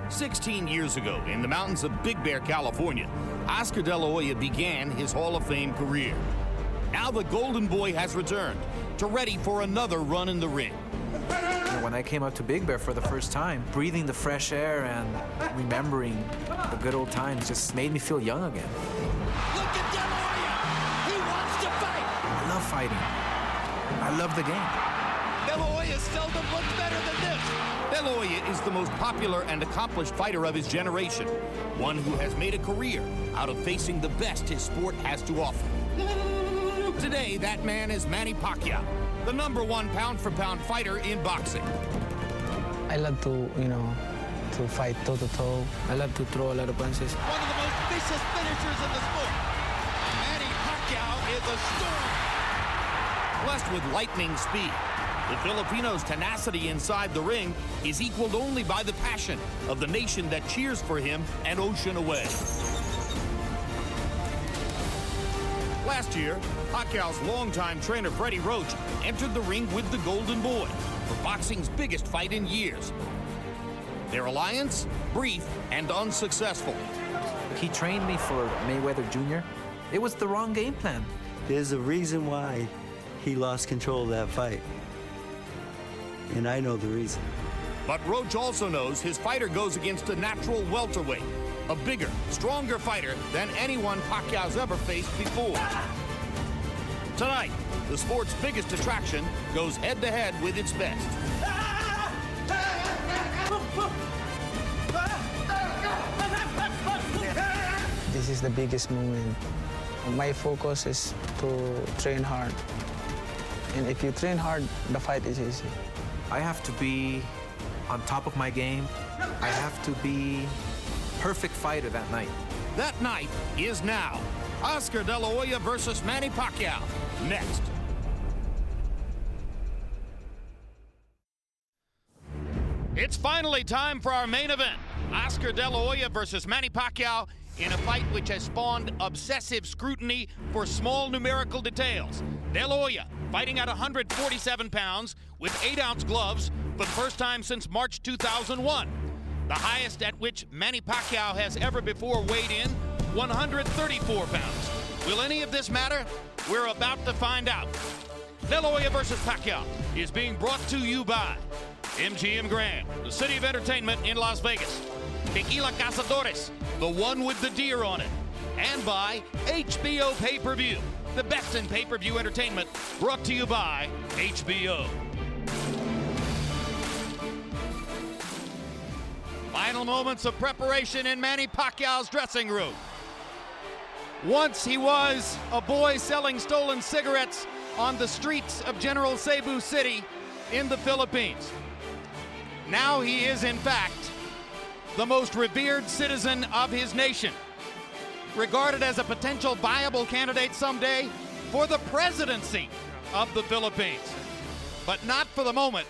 16 years ago, in the mountains of Big Bear, California, Oscar De La Hoya began his Hall of Fame career. Now the Golden Boy has returned to ready for another run in the ring. When I came up to Big Bear for the first time, breathing the fresh air and remembering the good old times just made me feel young again. Look at De La Hoya! He wants to fight! I love fighting. I love the game. De La Hoya seldom looks better than this. De La Hoya is the most popular and accomplished fighter of his generation, one who has made a career out of facing the best his sport has to offer. Today, that man is Manny Pacquiao, the #1 pound-for-pound fighter in boxing. I love to, to fight toe-to-toe. I love to throw a lot of punches. One of the most vicious finishers in the sport. Manny Pacquiao is a storm. Blessed with lightning speed, the Filipino's tenacity inside the ring is equaled only by the passion of the nation that cheers for him an ocean away. Last year, Pacquiao's longtime trainer Freddie Roach entered the ring with the Golden Boy for boxing's biggest fight in years. Their alliance, brief and unsuccessful. He trained me for Mayweather Jr. It was the wrong game plan. There's a reason why he lost control of that fight. And I know the reason. But Roach also knows his fighter goes against a natural welterweight, a bigger, stronger fighter than anyone Pacquiao's ever faced before. Tonight, the sport's biggest attraction goes head-to-head with its best. This is the biggest moment. My focus is to train hard. And if you train hard, the fight is easy. I have to be on top of my game. I have to be perfect fighter that night. That night is now. Oscar De La Hoya versus Manny Pacquiao. Next. It's finally time for our main event. Oscar De La Hoya versus Manny Pacquiao in a fight which has spawned obsessive scrutiny for small numerical details. De La Hoya fighting at 147 pounds with 8-ounce gloves for the first time since March 2001. The highest at which Manny Pacquiao has ever before weighed in, 134 pounds. Will any of this matter? We're about to find out. De La Hoya versus Pacquiao is being brought to you by MGM Grand, the city of entertainment in Las Vegas. Tequila Cazadores, the one with the deer on it. And by HBO Pay-Per-View, the best in pay-per-view entertainment, brought to you by HBO. Final moments of preparation in Manny Pacquiao's dressing room. Once he was a boy selling stolen cigarettes on the streets of General Cebu City in the Philippines. Now he is, in fact, the most revered citizen of his nation, regarded as a potential viable candidate someday for the presidency of the Philippines. But not for the moment,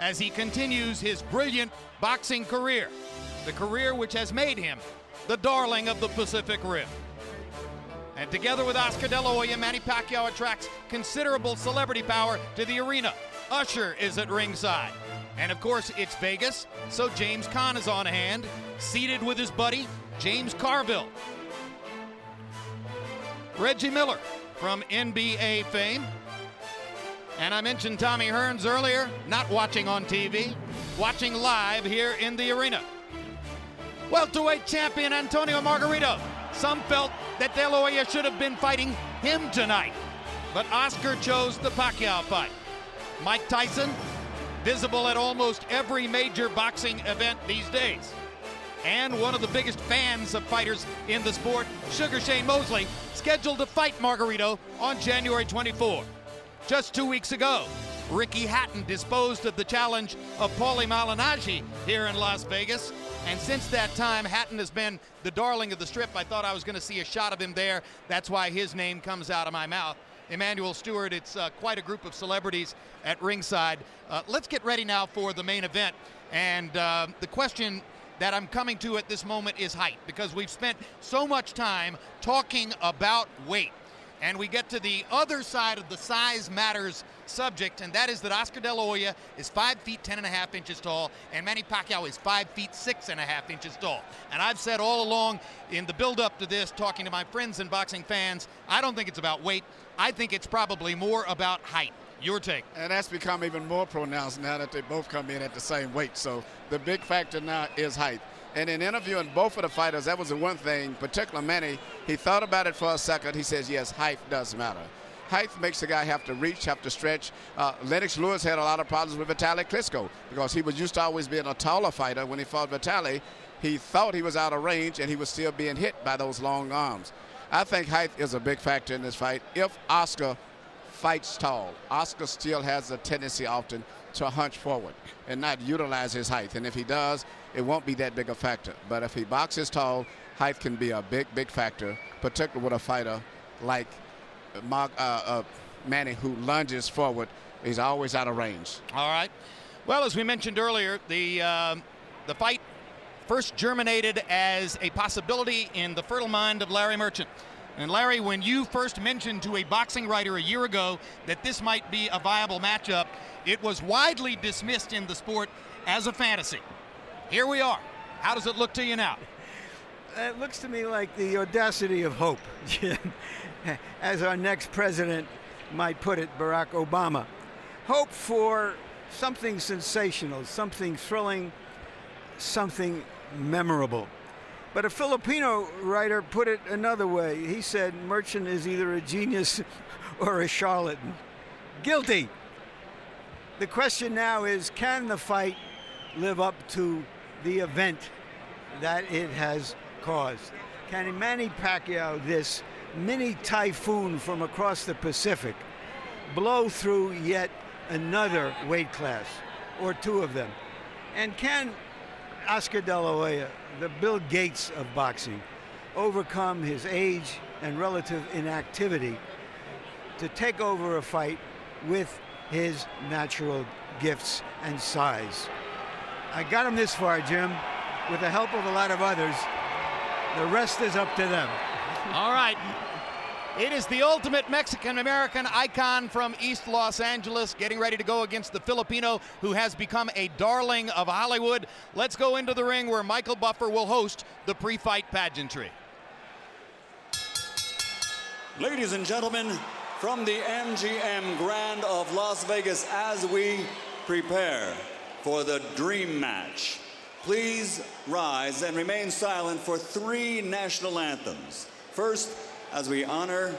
as he continues his brilliant boxing career, the career which has made him the darling of the Pacific Rim. And together with Oscar De La Hoya, Manny Pacquiao attracts considerable celebrity power to the arena. Usher is at ringside. And of course, it's Vegas, so James Caan is on hand, seated with his buddy, James Carville. Reggie Miller from NBA fame. And I mentioned Tommy Hearns earlier, not watching on TV, watching live here in the arena. Welterweight champion Antonio Margarito. Some felt that De La Hoya should have been fighting him tonight, but Oscar chose the Pacquiao fight. Mike Tyson, visible at almost every major boxing event these days. And one of the biggest fans of fighters in the sport, Sugar Shane Mosley, scheduled to fight Margarito on January 24. Just 2 weeks ago, Ricky Hatton disposed of the challenge of Paulie Malignaggi here in Las Vegas. And since that time, Hatton has been the darling of the Strip. I thought I was going to see a shot of him there. That's why his name comes out of my mouth. Emmanuel Stewart, it's quite a group of celebrities at ringside. Let's get ready now for the main event. And the question that I'm coming to at this moment is height, because we've spent so much time talking about weight. And we get to the other side of the size matters subject, and that is that Oscar De La Hoya is 5 feet 10.5 inches tall, and Manny Pacquiao is 5 feet 6.5 inches tall. And I've said all along in the build-up to this, talking to my friends and boxing fans, I don't think it's about weight. I think it's probably more about height. Your take? And that's become even more pronounced now that they both come in at the same weight. So the big factor now is height. And in interviewing both of the fighters, that was the one thing, particularly Manny, he thought about it for a second. He says, yes, height does matter. Height makes the guy have to reach, have to stretch. Lennox Lewis had a lot of problems with Vitaly Klitschko because he was used to always being a taller fighter. When he fought Vitaly, he thought he was out of range and he was still being hit by those long arms. I think height is a big factor in this fight. If Oscar fights tall, Oscar still has a tendency often to hunch forward and not utilize his height. And if he does, it won't be that big a factor. But if he boxes tall, height can be a big factor, particularly with a fighter like Manny, who lunges forward. He's always out of range. All right. Well, as we mentioned earlier, the fight first germinated as a possibility in the fertile mind of Larry Merchant. And Larry, when you first mentioned to a boxing writer a year ago that this might be a viable matchup, it was widely dismissed in the sport as a fantasy. Here we are. How does it look to you now? It looks to me like the audacity of hope, as our next president might put it, Barack Obama. Hope for something sensational, something thrilling, something memorable. But a Filipino writer put it another way. He said Merchant is either a genius or a charlatan. Guilty. The question now is, can the fight live up to the event that it has caused? Can Manny Pacquiao, this mini typhoon from across the Pacific, blow through yet another weight class or two of them? And can Oscar De La Hoya, the Bill Gates of boxing, overcome his age and relative inactivity to take over a fight with his natural gifts and size? I got him this far, Jim, with the help of a lot of others. The rest is up to them. All right. It is the ultimate Mexican-American icon from East Los Angeles getting ready to go against the Filipino who has become a darling of Hollywood. Let's go into the ring where Michael Buffer will host the pre-fight pageantry. Ladies and gentlemen, from the MGM Grand of Las Vegas, as we prepare for the dream match, please rise and remain silent for 3 national anthems. First, as we honor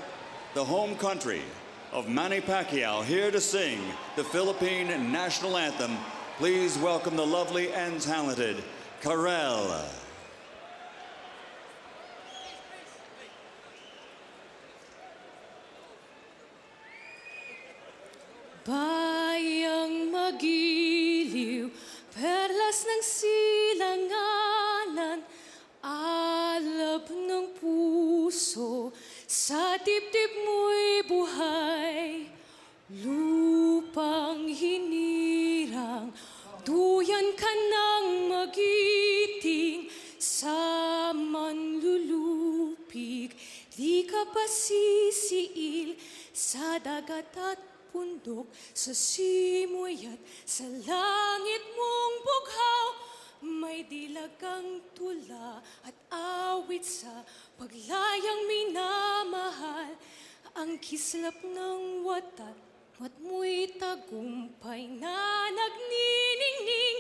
the home country of Manny Pacquiao, here to sing the Philippine national anthem, please welcome the lovely and talented Karel. Bayang magiliw, perlas ng silanganan, alab ng puso, sa dibdib mo'y buhay. Lupang hinirang, duyan ka ng magiting, sa manlulupig, di ka pasisiil, sa dagat at bundok, sa simoy at sa langit mong bughaw. May dilagang tula at awit sa paglayang minamahal. Ang kislap ng watat, mat mo'y tagumpay na nagniningning.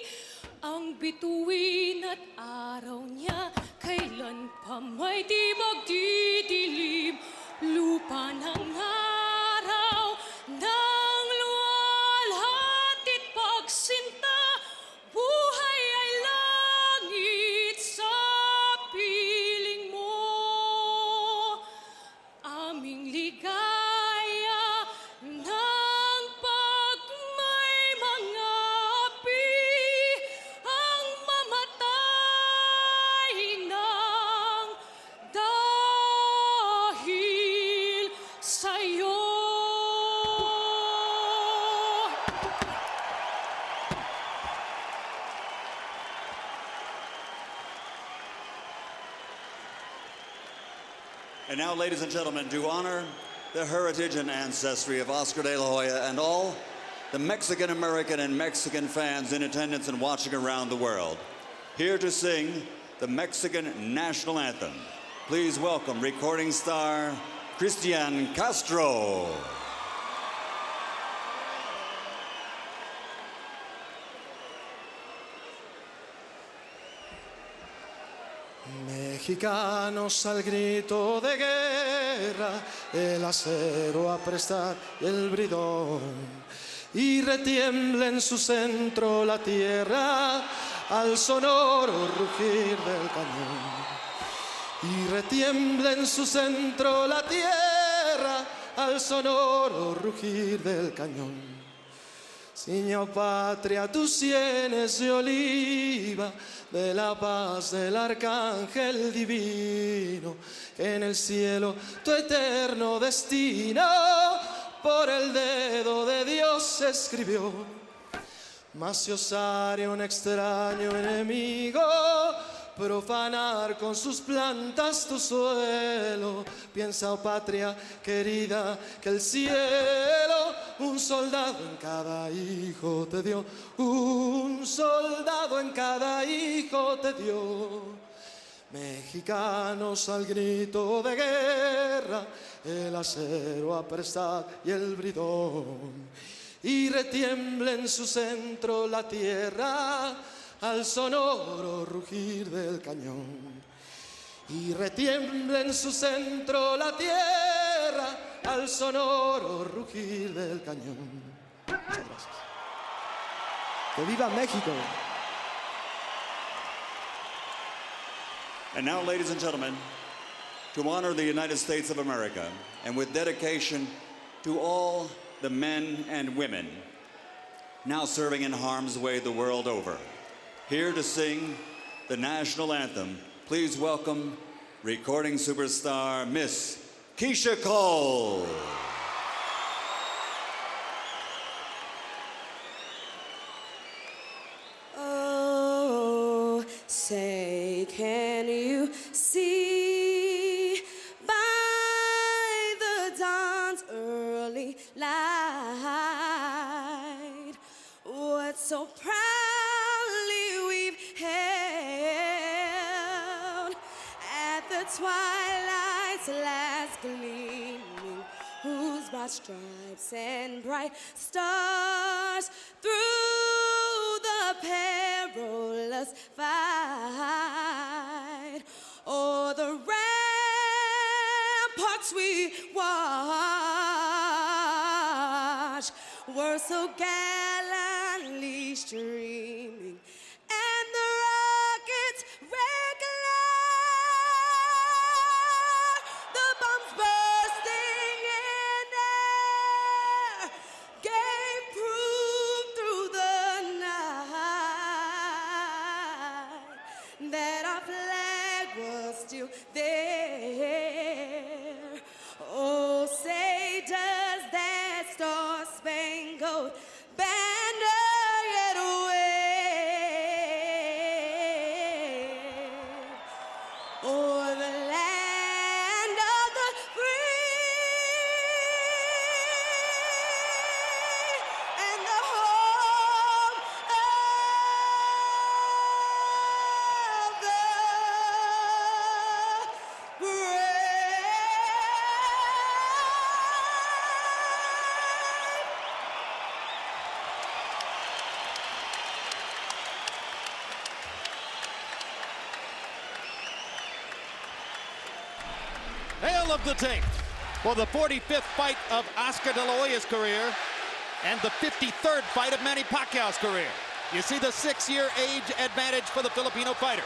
Ang bituin at araw niya, kailan pa may di magdidilim. Lupa ng araw, ng luwalhatit pagsinta, buhay ay langit sa piling mo. Aming ligaya ng pagmay mga api, ang mamatay ng dahil sa'yo. And now, ladies and gentlemen, to honor the heritage and ancestry of Oscar De La Hoya and all the Mexican-American and Mexican fans in attendance and watching around the world. Here to sing the Mexican national anthem, please welcome recording star Cristian Castro. Mexicanos al grito de guerra, el acero a prestar y el bridón, y retiembla en su centro la tierra al sonoro rugir del cañón. Y retiembla en su centro la tierra al sonoro rugir del cañón. Señor patria, tus sienes de oliva, de la paz del arcángel divino, en el cielo tu eterno destino por el dedo de Dios se escribió. Mas si osare un extraño enemigo profanar con sus plantas tu suelo, piensa, oh patria querida, que el cielo un soldado en cada hijo te dio, un soldado en cada hijo te dio. Mexicanos al grito de guerra, el acero a prestar y el bridón, y retiembla en su centro la tierra al sonoro rugir del cañón. Y retiembla en su centro la tierra al sonoro rugir del cañón. Muchas gracias. ¡Que viva México! And now, ladies and gentlemen, to honor the United States of America, and with dedication to all the men and women now serving in harm's way the world over, here to sing the national anthem, please welcome recording superstar Miss Keisha Cole. Oh, say, can you see by the dawn's early light what so proudly we've held at the twilight's last gleaming, whose broad stripes and bright stars through the perilous fight o'er the ramparts we watch were so gallantly streaming, and the rockets regular, the bombs bursting in air, gave proof through the night that our flag was still there. Oh, say does that star-spangled banner yet wave o'er the land of the free and the home of the brave? Tale of the tape for the 45th fight of Oscar De La Hoya's career and the 53rd fight of Manny Pacquiao's career. You see the 6-year age advantage for the Filipino fighter,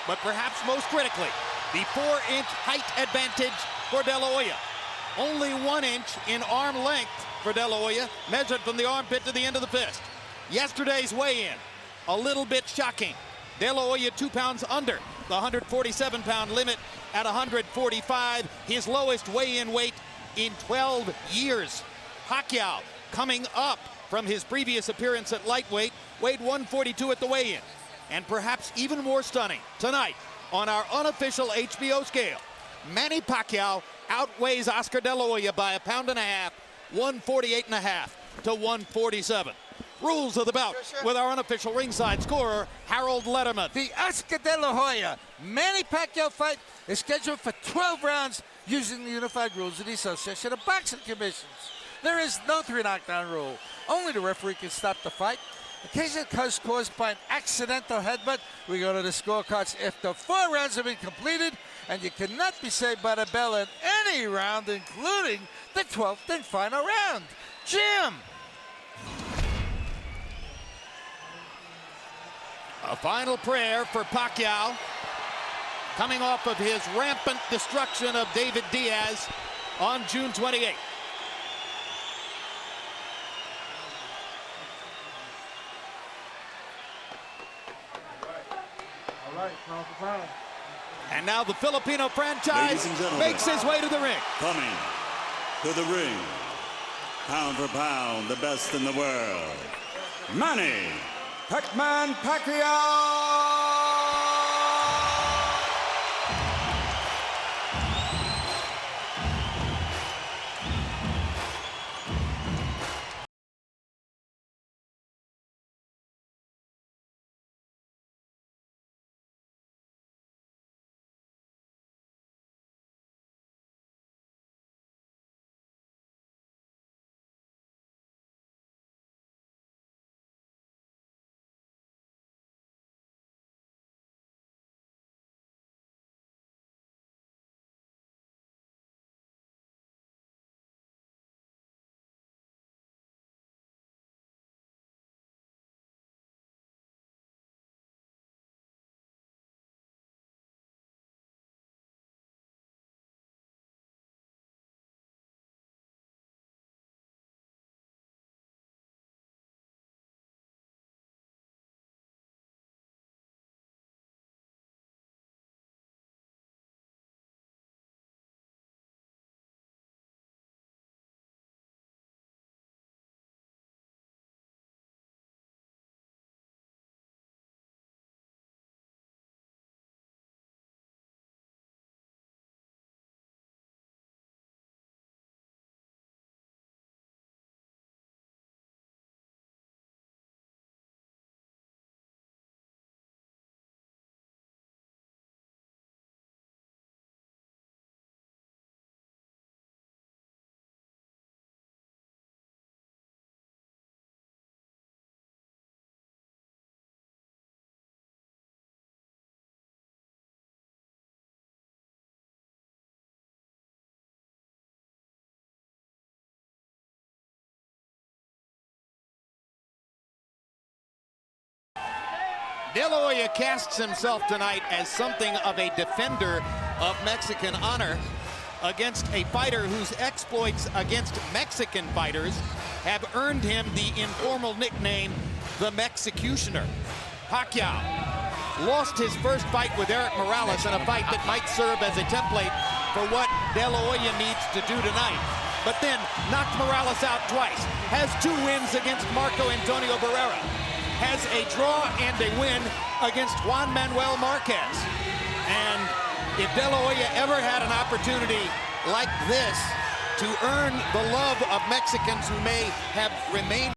but perhaps most critically, the 4-inch height advantage for De La Hoya. Only 1 inch in arm length for De La Hoya, measured from the armpit to the end of the fist. Yesterday's weigh-in, a little bit shocking. De La Hoya 2 pounds under the 147-pound limit at 145, his lowest weigh-in weight in 12 years. Pacquiao, coming up from his previous appearance at lightweight, weighed 142 at the weigh-in. And perhaps even more stunning, tonight on our unofficial HBO scale, Manny Pacquiao outweighs Oscar De La Hoya by 1.5 pounds, 148.5 to 147. Rules of the bout with our unofficial ringside scorer, Harold Letterman. The Oscar De La Hoya Manny Pacquiao fight is scheduled for 12 rounds using the unified rules of the Association of Boxing Commissions. There is no 3 knockdown rule. Only the referee can stop the fight. In case it is caused by an accidental headbutt, we go to the scorecards after 4 rounds have been completed, and you cannot be saved by the bell in any round, including the 12th and final round. Jim! A final prayer for Pacquiao, coming off of his rampant destruction of David Diaz on June 28th. And now the Filipino franchise makes his way to the ring. Coming to the ring, pound for pound, the best in the world, Manny Pac-Man Pacquiao! De La Hoya casts himself tonight as something of a defender of Mexican honor against a fighter whose exploits against Mexican fighters have earned him the informal nickname, the Mexicutioner. Pacquiao lost his first fight with Eric Morales in a fight that might serve as a template for what De La Hoya needs to do tonight. But then knocked Morales out twice, has 2 wins against Marco Antonio Barrera, has a draw and a win against Juan Manuel Marquez. And if De La Hoya ever had an opportunity like this to earn the love of Mexicans who may have remained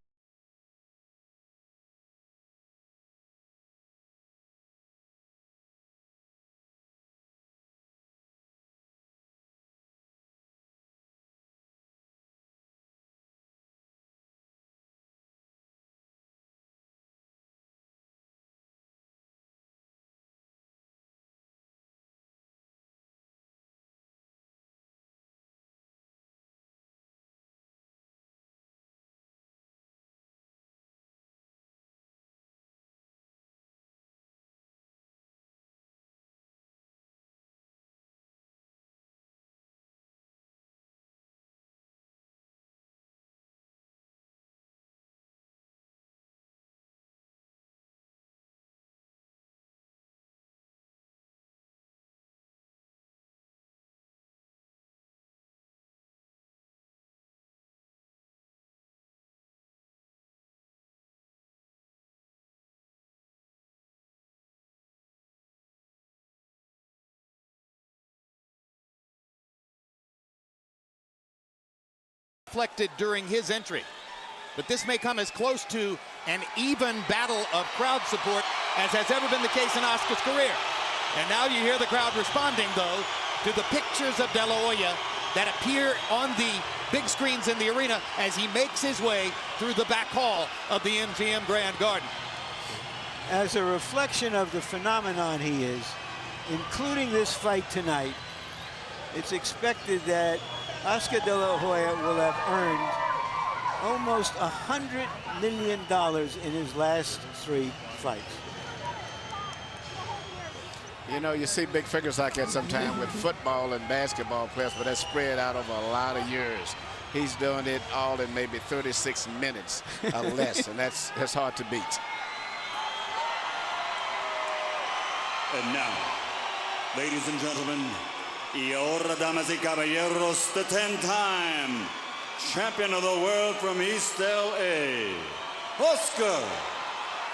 reflected during his entry. But this may come as close to an even battle of crowd support as has ever been the case in Oscar's career. And now you hear the crowd responding, though, to the pictures of DeLa Hoya that appear on the big screens in the arena as he makes his way through the back hall of the MGM Grand Garden. As a reflection of the phenomenon he is, including this fight tonight, it's expected that Oscar De La Hoya will have earned almost $100 million in his last 3 fights. You know, you see big figures like that sometimes with football and basketball players, but that's spread out over a lot of years. He's doing it all in maybe 36 minutes or less, and that's hard to beat. And now, ladies and gentlemen, y ahora, damas y caballeros, the 10-time champion of the world from East LA, Oscar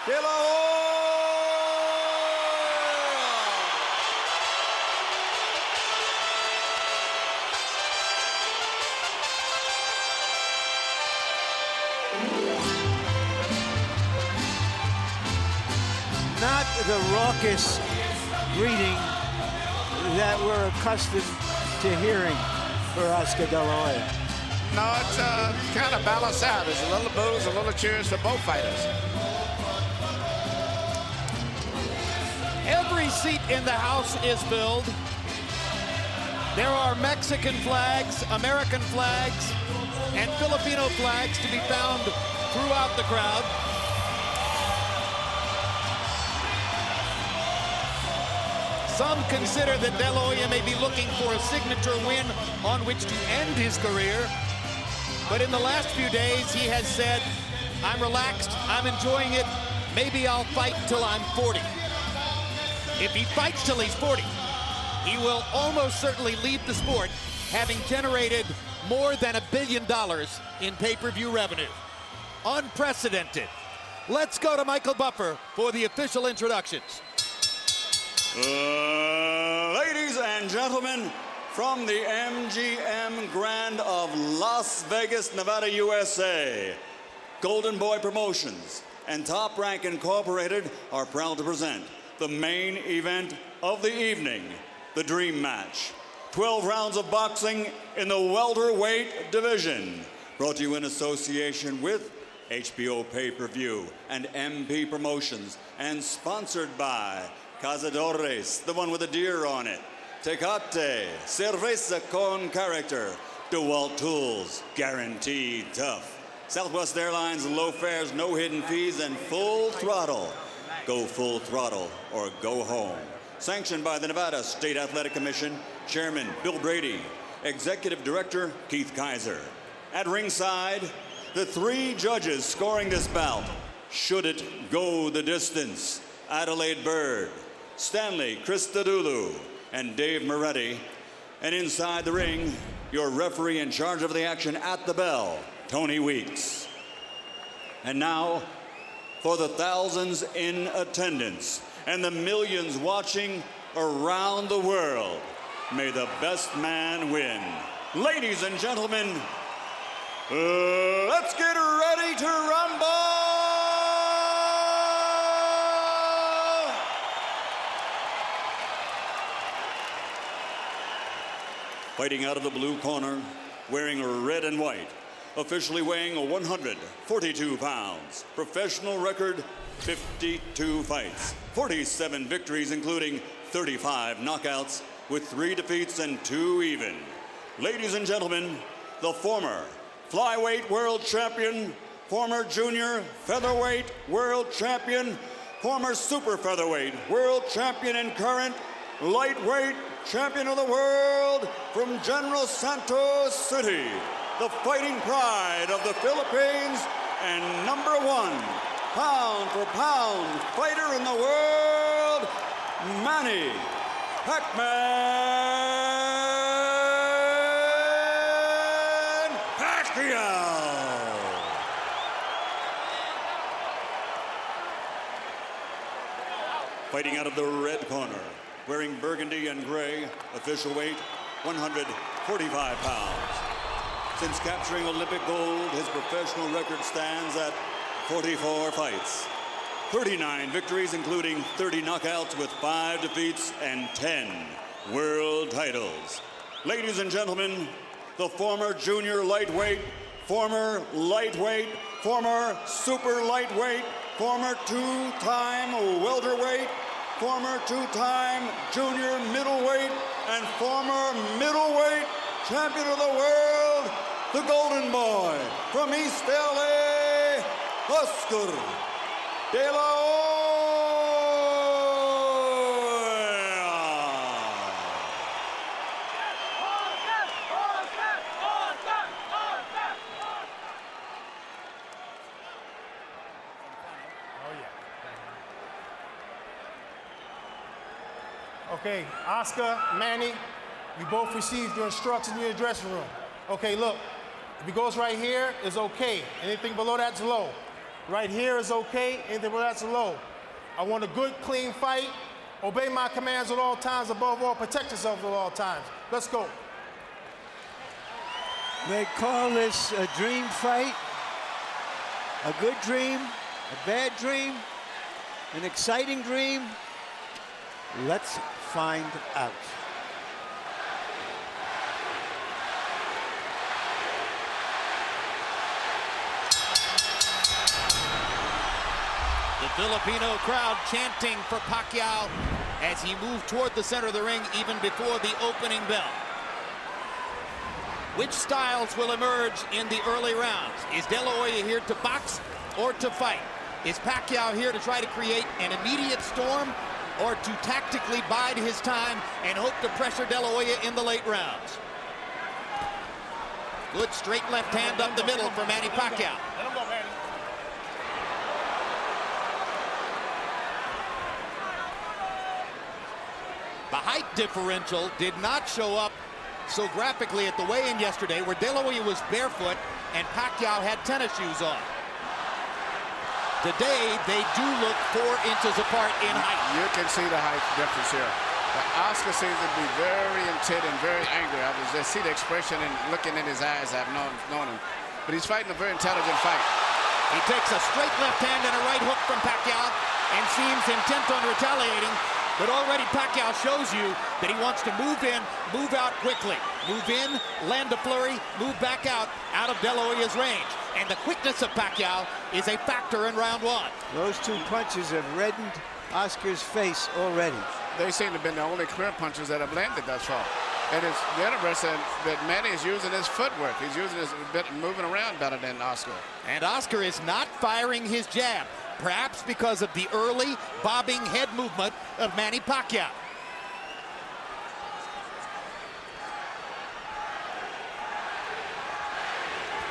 De La Hoya. Not the raucous greeting that we're accustomed to hearing for Oscar De La Hoya. No, it's kind of balanced out. There's a little boos, a little cheers for both fighters. Every seat in the house is filled. There are Mexican flags, American flags, and Filipino flags to be found throughout the crowd. Some consider that De La Hoya may be looking for a signature win on which to end his career. But in the last few days, he has said, I'm relaxed, I'm enjoying it, maybe I'll fight till I'm 40. If he fights till he's 40, he will almost certainly leave the sport, having generated more than $1 billion in pay-per-view revenue. Unprecedented. Let's go to Michael Buffer for the official introductions. Ladies and gentlemen, from the MGM Grand of Las Vegas, Nevada, USA, Golden Boy Promotions and Top Rank Incorporated are proud to present the main event of the evening, the Dream Match. 12 rounds of boxing in the welterweight division. Brought to you in association with HBO Pay-Per-View and MP Promotions, and sponsored by Cazadores, the one with the deer on it, Tecate, Cerveza con Character, DeWalt Tools, guaranteed tough, Southwest Airlines, low fares, no hidden fees, and full throttle. Go full throttle or go home. Sanctioned by the Nevada State Athletic Commission, Chairman Bill Brady, Executive Director Keith Kaiser. At ringside, the 3 judges scoring this bout. Should it go the distance? Adelaide Bird, Stanley Christodoulou, and Dave Moretti. And inside the ring, your referee in charge of the action at the bell, Tony Weeks. And now, for the thousands in attendance and the millions watching around the world, may the best man win. Ladies and gentlemen, let's get ready to rumble! Fighting out of the blue corner, wearing red and white, officially weighing 142 pounds, professional record 52 fights, 47 victories, including 35 knockouts, with 3 defeats and 2 even. Ladies and gentlemen, the former flyweight world champion, former junior featherweight world champion, former super featherweight world champion, and current lightweight champion of the world from General Santos City, the fighting pride of the Philippines and #1 pound-for-pound fighter in the world, Manny Pacquiao. Fighting out of the red corner, wearing burgundy and gray, official weight 145 pounds. Since capturing Olympic gold, his professional record stands at 44 fights. 39 victories, including 30 knockouts with 5 defeats and 10 world titles. Ladies and gentlemen, the former junior lightweight, former lightweight, former super lightweight, former two-time welterweight, former two-time junior middleweight, and former middleweight champion of the world, the Golden Boy from East LA, Oscar DeLa Hoya. Okay, Oscar, Manny, you both received your instructions in your dressing room. Okay, look, if it goes right here, it's okay. Anything below that's low. Right here is okay, anything below that's low. I want a good, clean fight. Obey my commands at all times. Above all, protect yourself at all times. Let's go. They call this a dream fight, a good dream, a bad dream, an exciting dream. Let's find out. The Filipino crowd chanting for Pacquiao as he moved toward the center of the ring even before the opening bell. Which styles will emerge in the early rounds? Is DeLa Hoya here to box or to fight? Is Pacquiao here to try to create an immediate storm or to tactically bide his time and hope to pressure DeLa Hoya in the late rounds? Good straight left hand up the middle for Manny Pacquiao. Let him go, Manny. The height differential did not show up so graphically at the weigh-in yesterday, where DeLa Hoya was barefoot and Pacquiao had tennis shoes on. Today, they do look 4 inches apart in height. You can see the height difference here. But Oscar seems to be very intent and very angry. I was just see the expression and looking in his eyes. I've known him. But he's fighting a very intelligent fight. He takes a straight left hand and a right hook from Pacquiao and seems intent on retaliating. But already Pacquiao shows you that he wants to move in, move out quickly. Move in, land a flurry, move back out of DeLa Hoya's range. And the quickness of Pacquiao is a factor in round 1. Those 2 punches have reddened Oscar's face already. They seem to have been the only clear punches that have landed thus far. And it's interesting that Manny is using his footwork. He's using his bit, moving around better than Oscar. And Oscar is not firing his jab, perhaps because of the early bobbing head movement of Manny Pacquiao.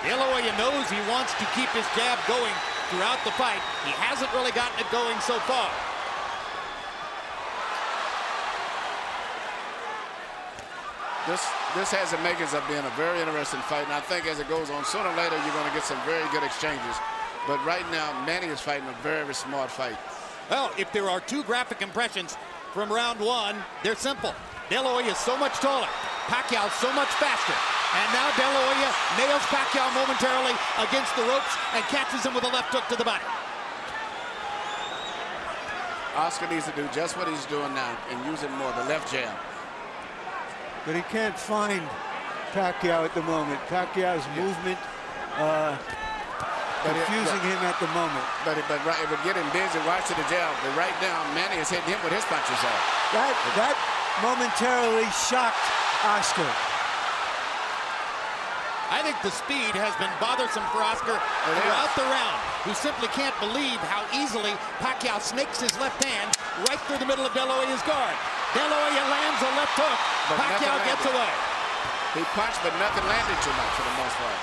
DeLa Hoya knows he wants to keep his jab going throughout the fight. He hasn't really gotten it going so far. This has the makings of being a very interesting fight, and I think as it goes on, sooner or later you're going to get some very good exchanges. But right now, Manny is fighting a very smart fight. Well, if there are 2 graphic impressions from round 1, they're simple. DeLa Hoya is so much taller, Pacquiao so much faster. And now DeLa Hoya nails Pacquiao momentarily against the ropes and catches him with a left hook to the body. Oscar needs to do just what he's doing now and use it more, the left jab. But he can't find Pacquiao at the moment. Pacquiao's movement confusing him at the moment. But it would get him busy watching the jab. But right now, Manny is hitting him with his punches off. That momentarily shocked Oscar. I think the speed has been bothersome for Oscar throughout the round, who simply can't believe how easily Pacquiao snakes his left hand right through the middle of DeLa Hoya's guard. DeLa Hoya lands a left hook. But Pacquiao gets away. He punched, but nothing landed too much for the most part.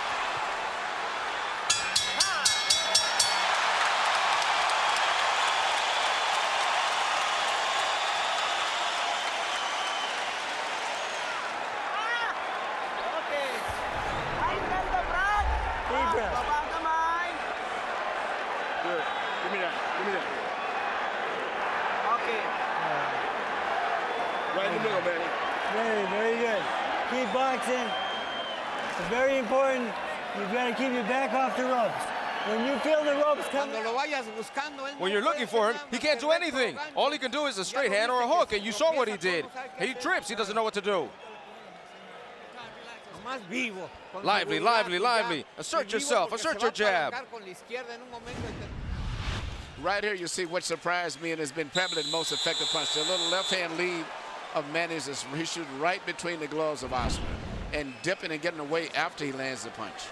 Very good. Keep boxing. It's very important. You've got to keep your back off the ropes. When you feel the ropes coming, When you're looking for him, he can't do anything. All he can do is a straight hand or a hook, and you saw what he did. He trips. He doesn't know what to do. Lively, lively, lively. Assert yourself. Assert your jab. Right here, you see what surprised me and has been probably the most effective punch. The little left-hand lead of Manny's is he shoots right between the gloves of Oscar and dipping and getting away after he lands the punch.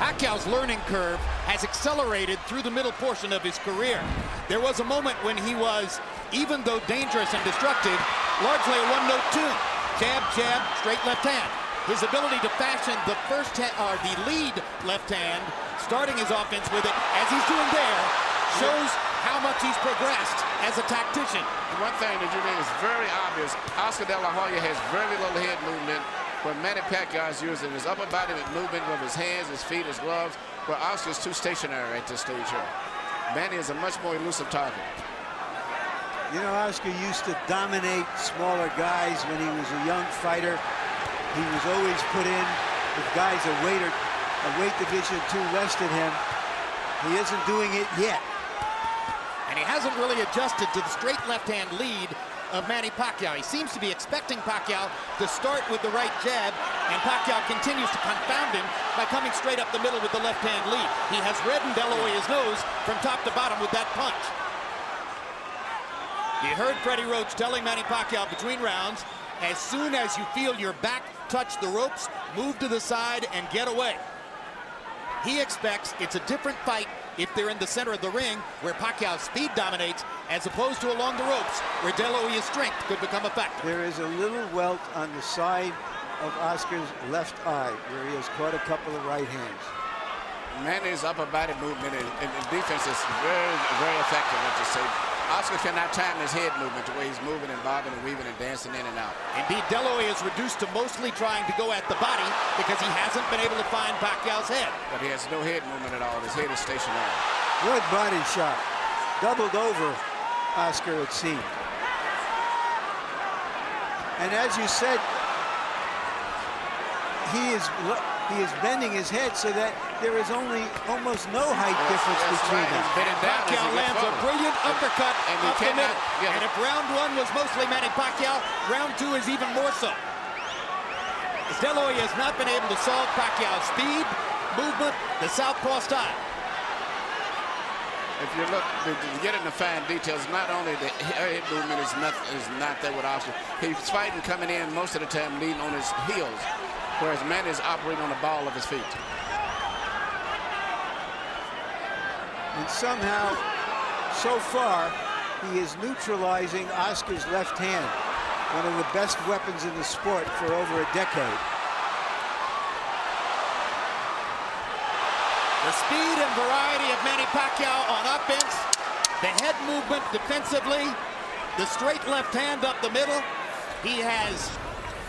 Pacquiao's learning curve has accelerated through the middle portion of his career. There was a moment when he was, even though dangerous and destructive, largely a one-note tune. Jab, jab, straight left hand. His ability to fashion the lead left hand, starting his offense with it, as he's doing there, shows how much he's progressed as a tactician. One thing that you mean is very obvious. Oscar De La Hoya has very little head movement, where Manny Pacquiao is using his upper body movement with his hands, his feet, his gloves, where Oscar is too stationary at this stage here. Manny is a much more elusive target. You know, Oscar used to dominate smaller guys when he was a young fighter. He was always put in with guys a weight division too less than him. He isn't doing it yet. And he hasn't really adjusted to the straight left-hand lead of Manny Pacquiao. He seems to be expecting Pacquiao to start with the right jab, and Pacquiao continues to confound him by coming straight up the middle with the left-hand lead. He has reddened DeLa Hoya's nose from top to bottom with that punch. You heard Freddie Roach telling Manny Pacquiao between rounds, as soon as you feel your back touch the ropes, move to the side and get away. He expects it's a different fight if they're in the center of the ring, where Pacquiao's speed dominates, as opposed to along the ropes, where De La Hoya's strength could become a factor. There is a little welt on the side of Oscar's left eye, where he has caught a couple of right hands. Manny's upper body movement and defense is very, very effective, let's just say. Oscar cannot time his head movement the way he's moving and bobbing and weaving and dancing in and out. Indeed, De La Hoya is reduced to mostly trying to go at the body because he hasn't been able to find Pacquiao's head. But he has no head movement at all. His head is stationary. Good body shot. Doubled over Oscar, it seemed. And as you said, he is bending his head so that there is almost no height difference between them. Pacquiao lands a brilliant uppercut up the middle. And if round one was mostly Manny Pacquiao, round two is even more so. De La Hoya has not been able to solve Pacquiao's speed, movement, the southpaw style. If you look, to get into fine details, not only the head movement is not there with Oscar. He's fighting coming in most of the time leading on his heels, whereas Manny is operating on the ball of his feet. And somehow, so far, he is neutralizing Oscar's left hand, one of the best weapons in the sport for over a decade. The speed and variety of Manny Pacquiao on offense, the head movement defensively, the straight left hand up the middle. He has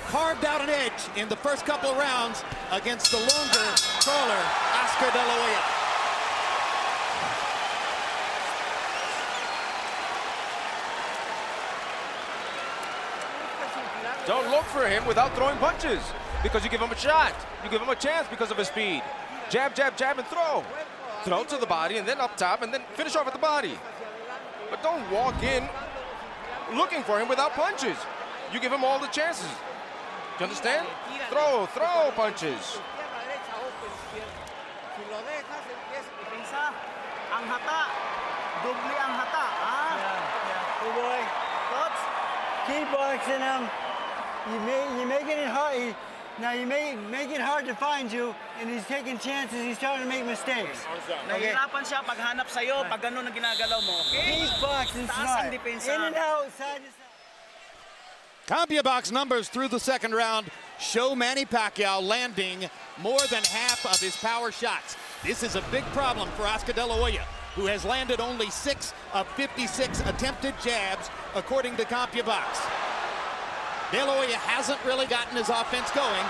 carved out an edge in the first couple of rounds against the longer, taller Oscar De La Hoya. Don't look for him without throwing punches, because you give him a shot. You give him a chance because of his speed. Jab, jab, jab, and throw. Throw to the body, and then up top, and then finish off at the body. But don't walk in looking for him without punches. You give him all the chances. Do you understand? Throw punches. Hey boy, keep boxing him. You're making it hard. Now you make it hard to find you, and he's taking chances. He's starting to make mistakes. Nahihirapan siya paghanap sa'yo pag ganun ang ginagalaw mo. Okay? He's boxing smart. In and out, side to side. CompuBox numbers through the second round show Manny Pacquiao landing more than half of his power shots. This is a big problem for Oscar De La Hoya, who has landed only 6 of 56 attempted jabs, according to CompuBox. De La Hoya hasn't really gotten his offense going,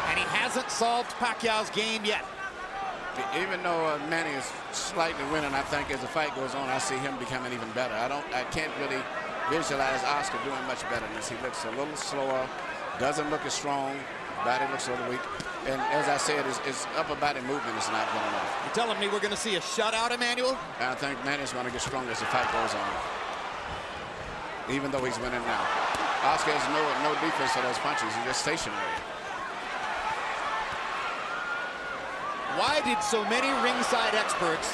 and he hasn't solved Pacquiao's game yet. Even though Manny is slightly winning, I think as the fight goes on, I see him becoming even better. I can't really visualize Oscar doing much better than this. He looks a little slower. Doesn't look as strong. Body looks a little weak. And as I said, his upper body movement is not going off. You're telling me we're going to see a shutout, Emmanuel? I think Manny's going to get stronger as the fight goes on. Even though he's winning now. Oscar has no defense for those punches. He's just stationary. Why did so many ringside experts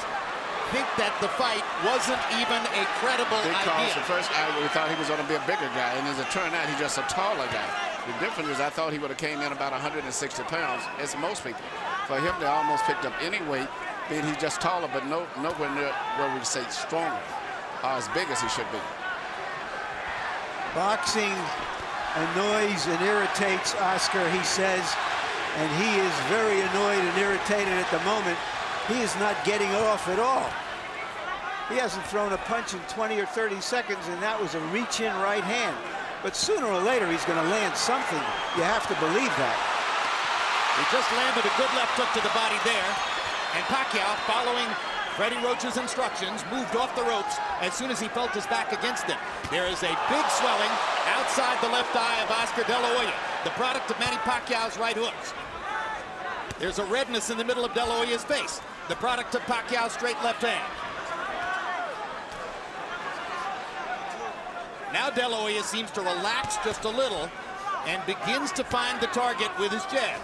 think that the fight wasn't even a credible because idea? the first we thought he was going to be a bigger guy, and as it turned out, he's just a taller guy. The difference is I thought he would have came in about 160 pounds, as most people. For him to almost picked up any weight, being he's just taller, but nowhere near where we say stronger or as big as he should be. Boxing annoys and irritates Oscar, he says, and he is very annoyed and irritated at the moment. He is not getting off at all. He hasn't thrown a punch in 20 or 30 seconds, and that was a reach-in right hand. But sooner or later, he's going to land something. You have to believe that. He just landed a good left hook to the body there. And Pacquiao, following Freddie Roach's instructions, moved off the ropes as soon as he felt his back against him. There is a big swelling outside the left eye of Oscar De La Hoya, the product of Manny Pacquiao's right hooks. There's a redness in the middle of De La Hoya's face, the product of Pacquiao's straight left hand. Now De La Hoya seems to relax just a little and begins to find the target with his jab.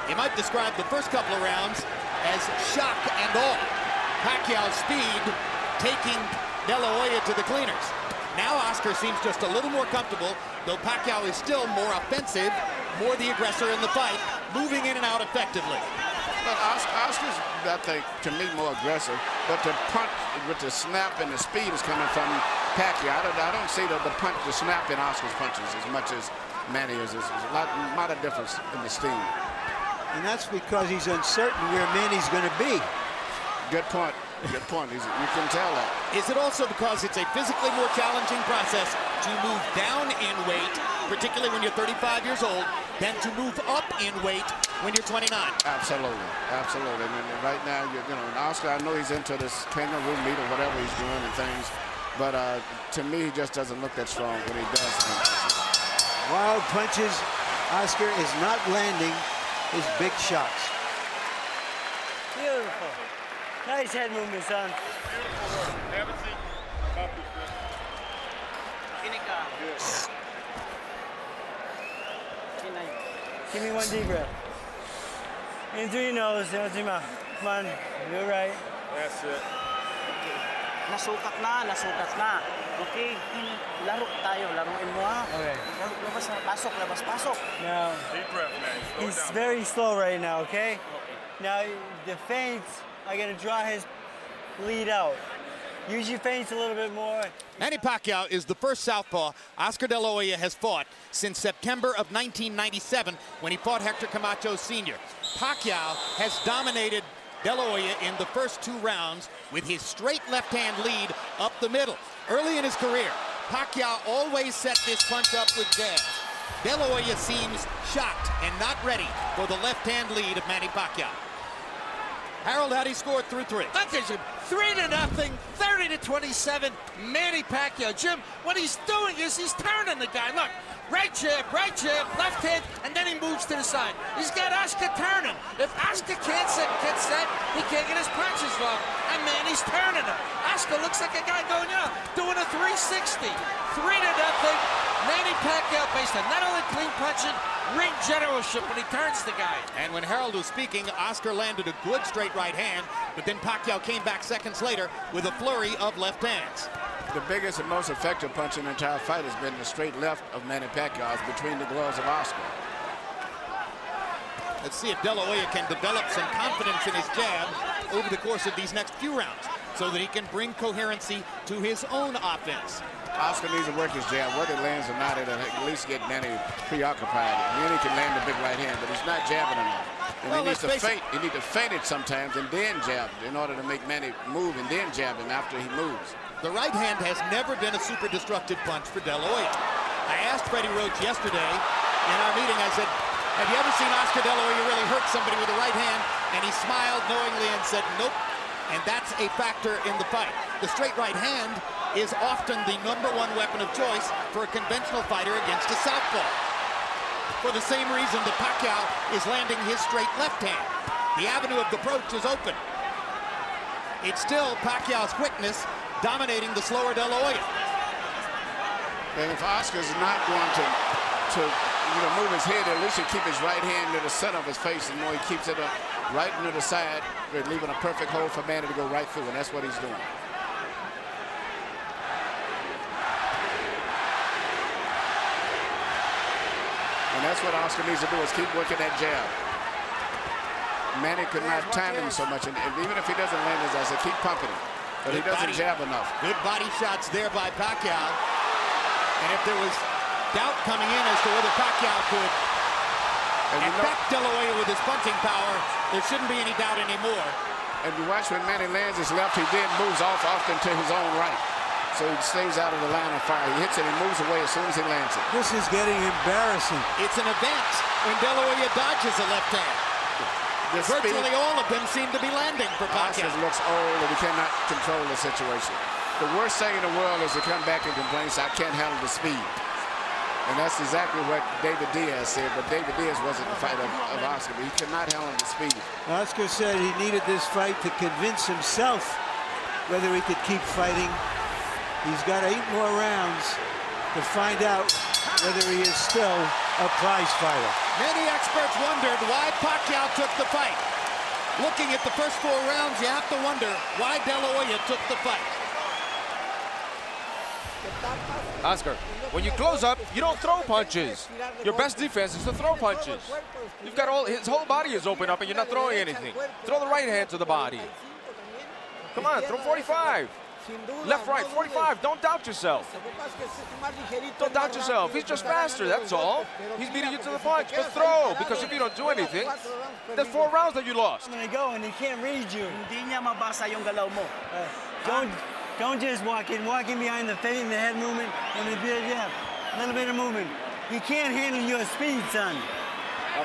You might describe the first couple of rounds as shock and awe. Pacquiao's speed taking De La Hoya to the cleaners. Now Oscar seems just a little more comfortable, though Pacquiao is still more offensive, more the aggressor in the fight, moving in and out effectively. But Oscar's, I think, to me, more aggressive. But the punch with the snap and the speed is coming from Pacquiao. I don't see the punch, the snap in Oscar's punches as much as Manny is. There's a lot of difference in the steam. And that's because he's uncertain where Manny's going to be. Good point. Good point. You can tell that. Is it also because it's a physically more challenging process to move down in weight, particularly when you're 35 years old, than to move up in weight when you're 29? Absolutely. Absolutely. And right now, you know, Oscar, I know he's into this kangaroo meat or whatever he's doing and things, but to me, he just doesn't look that strong when he does. Wild punches. Oscar is not landing his big shots. Beautiful. Nice head movement, son. Give me one deep breath. In through your nose, out through your mouth. Come on, you're right. That's it. Nasukat na. Okay, laro tayo, laruin mo ha. Okay. Labas na, pasok. Now, Deep breath, man. he's very slow right now, okay? Now, the feints are gonna draw his lead out. Use your feints a little bit more. Manny Pacquiao is the first southpaw Oscar De La Hoya has fought since September of 1997 when he fought Hector Camacho Sr. Pacquiao has dominated De La Hoya in the first 2 rounds with his straight left-hand lead up the middle. Early in his career, Pacquiao always set this punch up with jabs. De La Hoya seems shocked and not ready for the left-hand lead of Manny Pacquiao. Harold, how do you score through 3? Look at him, 3-0, 30-27, Manny Pacquiao. Jim, what he's doing is he's turning the guy. Look, right jab, left hand, and then he moves to the side. He's got Oscar turning. If Oscar can't get set, he can't get his punches off. And Manny's turning him. Oscar looks like a guy going, doing a 360. 3-0, Manny Pacquiao based on not only clean punching, ring generalship when he turns the guy. And when Harold was speaking, Oscar landed a good straight right hand, but then Pacquiao came back seconds later with a flurry of left hands. The biggest and most effective punch in the entire fight has been the straight left of Manny Pacquiao between the gloves of Oscar. Let's see if De La Hoya can develop some confidence in his jab over the course of these next few rounds so that he can bring coherency to his own offense. Oscar needs to work his jab. Whether it lands or not, it'll at least get Manny preoccupied. Manny can land the big right hand, but he's not jabbing enough. And Well, he needs to let's face feint. He needs to feint it sometimes and then jab in order to make Manny move and then jab him after he moves. The right hand has never been a super destructive punch for De La Hoya. I asked Freddie Roach yesterday in our meeting, I said, have you ever seen Oscar De La Hoya really hurt somebody with the right hand? And he smiled knowingly and said, nope. and that's a factor in the fight. The straight right hand is often the #1 weapon of choice for a conventional fighter against a southpaw. For the same reason that Pacquiao is landing his straight left hand. The avenue of approach is open. It's still Pacquiao's quickness dominating the slower De La Hoya. And if Oscar's not going to move his head, at least he keep his right hand near the center of his face, and he keeps it up right near the side, leaving a perfect hole for Manny to go right through, and that's what he's doing. And that's what Oscar needs to do, is keep working that jab. Manny could not time him so much, and even if he doesn't land his ass, keep pumping him. But he doesn't jab enough. Good body shots there by Pacquiao. And if there was doubt coming in as to whether Pacquiao could affect De La Hoya with his punching power, there shouldn't be any doubt anymore. And you watch when Manny lands his left, he then moves off often to his own right. So he stays out of the line of fire. He hits it and moves away as soon as he lands it. This is getting embarrassing. It's an event when De La Hoya dodges a left hand. Virtually all of them seem to be landing for Pacquiao. Oscar looks old and he cannot control the situation. The worst thing in the world is to come back and complain, I can't handle the speed. And that's exactly what David Diaz said, but David Diaz wasn't the fighter of Oscar, but he could not handle the speed. Oscar said he needed this fight to convince himself whether he could keep fighting. He's got 8 more rounds to find out whether he is still a prize fighter. Many experts wondered why Pacquiao took the fight. Looking at the first 4 rounds, you have to wonder why De La Hoya took the fight. Oscar, when you close up, you don't throw punches. Your best defense is to throw punches. You've got his whole body is open up and you're not throwing anything. Throw the right hand to the body. Come on, throw 45. Left, right, 45. Don't doubt yourself. Don't doubt yourself. He's just faster, that's all. He's beating you to the punch, but throw, because if you don't do anything, there's 4 rounds that you lost. I'm gonna go and he can't read you. Hindi niya mabasa yung galaw mo. Don't just walk in behind the feint and the head movement and a little bit of movement. He can't handle your speed, son.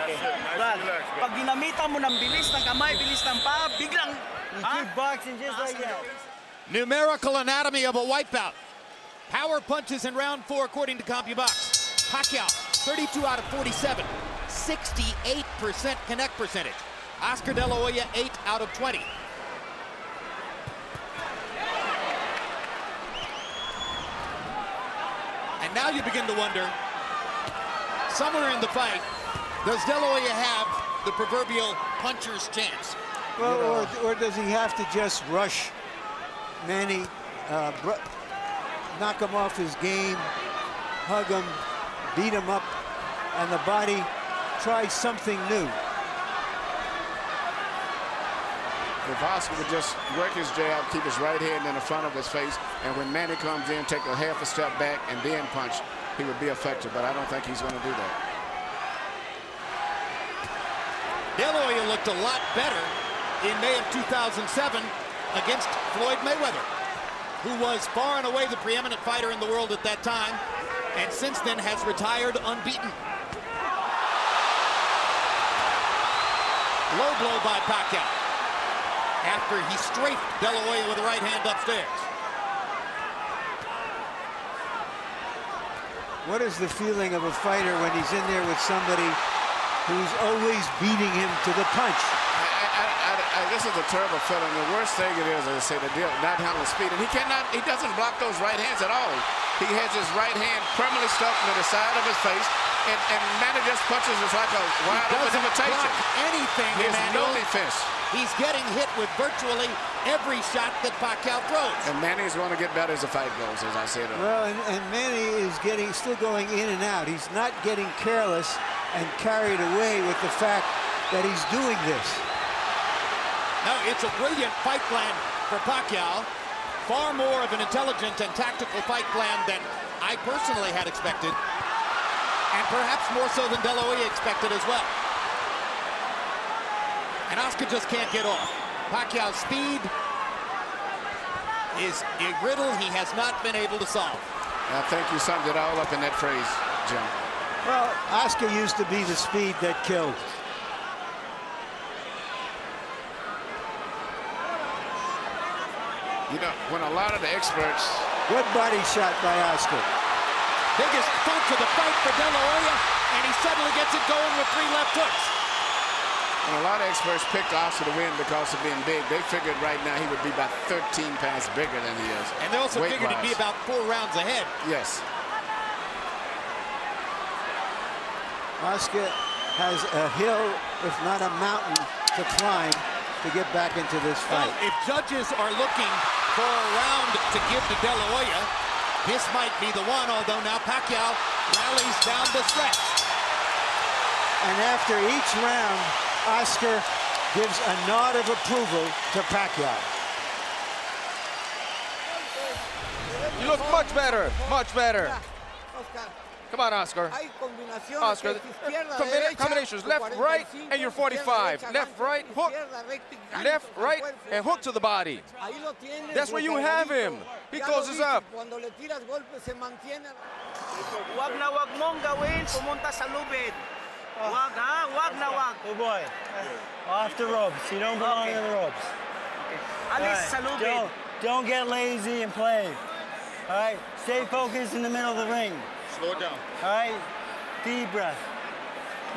Okay. Brad, pag ginamitan mo ng bilis ng kamay, bilis ng paa, biglang... You keep boxing just like that. Numerical anatomy of a wipeout. Power punches in round 4 according to CompuBox. Pacquiao, 32 out of 47. 68% connect percentage. Oscar De La Hoya, 8 out of 20. And now you begin to wonder, somewhere in the fight, does De La Hoya have the proverbial puncher's chance? Well, or does he have to just rush Manny, knock him off his game, hug him, beat him up, and the body try something new? If Oscar would just work his jab, keep his right hand in the front of his face, and when Manny comes in, take a half a step back and then punch, he would be effective, but I don't think he's going to do that. De La Hoya looked a lot better in May of 2007 against Floyd Mayweather, who was far and away the preeminent fighter in the world at that time, and since then has retired unbeaten. Low blow by Pacquiao after he strafed De La Hoya with the right hand upstairs. What is the feeling of a fighter when he's in there with somebody who's always beating him to the punch? This is a terrible feeling. The worst thing it is, as I say, to not handle speed. And he doesn't block those right hands at all. He has his right hand permanently stuck to the side of his face, and Manny just punches us like a wide open invitation. Anything, he has no defense. He's getting hit with virtually every shot that Pacquiao throws. And Manny is going to get better as the fight goes, as I said earlier. Well, and Manny is still going in and out. He's not getting careless and carried away with the fact that he's doing this. No, it's a brilliant fight plan for Pacquiao. Far more of an intelligent and tactical fight plan than I personally had expected. And perhaps more so than De La Hoya expected as well. And Oscar just can't get off. Pacquiao's speed is a riddle he has not been able to solve. I think you summed it all up in that phrase, Jim. Well, Oscar used to be the speed that killed. You know, when a lot of the experts... Good body shot by Oscar. Biggest punch of the fight for De La Hoya, and he suddenly gets it going with 3 left hooks. And a lot of experts picked Oscar to win because of being big. They figured right now he would be about 13 pounds bigger than he is. And they also figured he'd be about 4 rounds ahead. Yes. Oscar has a hill, if not a mountain, to climb to get back into this fight. Well, if judges are looking for a round to give to De La Hoya, this might be the one, although now Pacquiao rallies down the stretch. And after each round, Oscar gives a nod of approval to Pacquiao. You look much better, much better. Come on, Oscar. Oscar, combinations, left, right, and you're 45. Left, right, hook. Left, right, and hook to the body. That's where you have him. He closes up. Wag na wag mong gawin, pumunta sa lubid. Wag ha, wag na wag. Oh boy, off the ropes. You don't belong in the ropes. Alis sa lubid. Don't get lazy and play. All right, stay focused in the middle of the ring. Slow it down. All right, deep breath.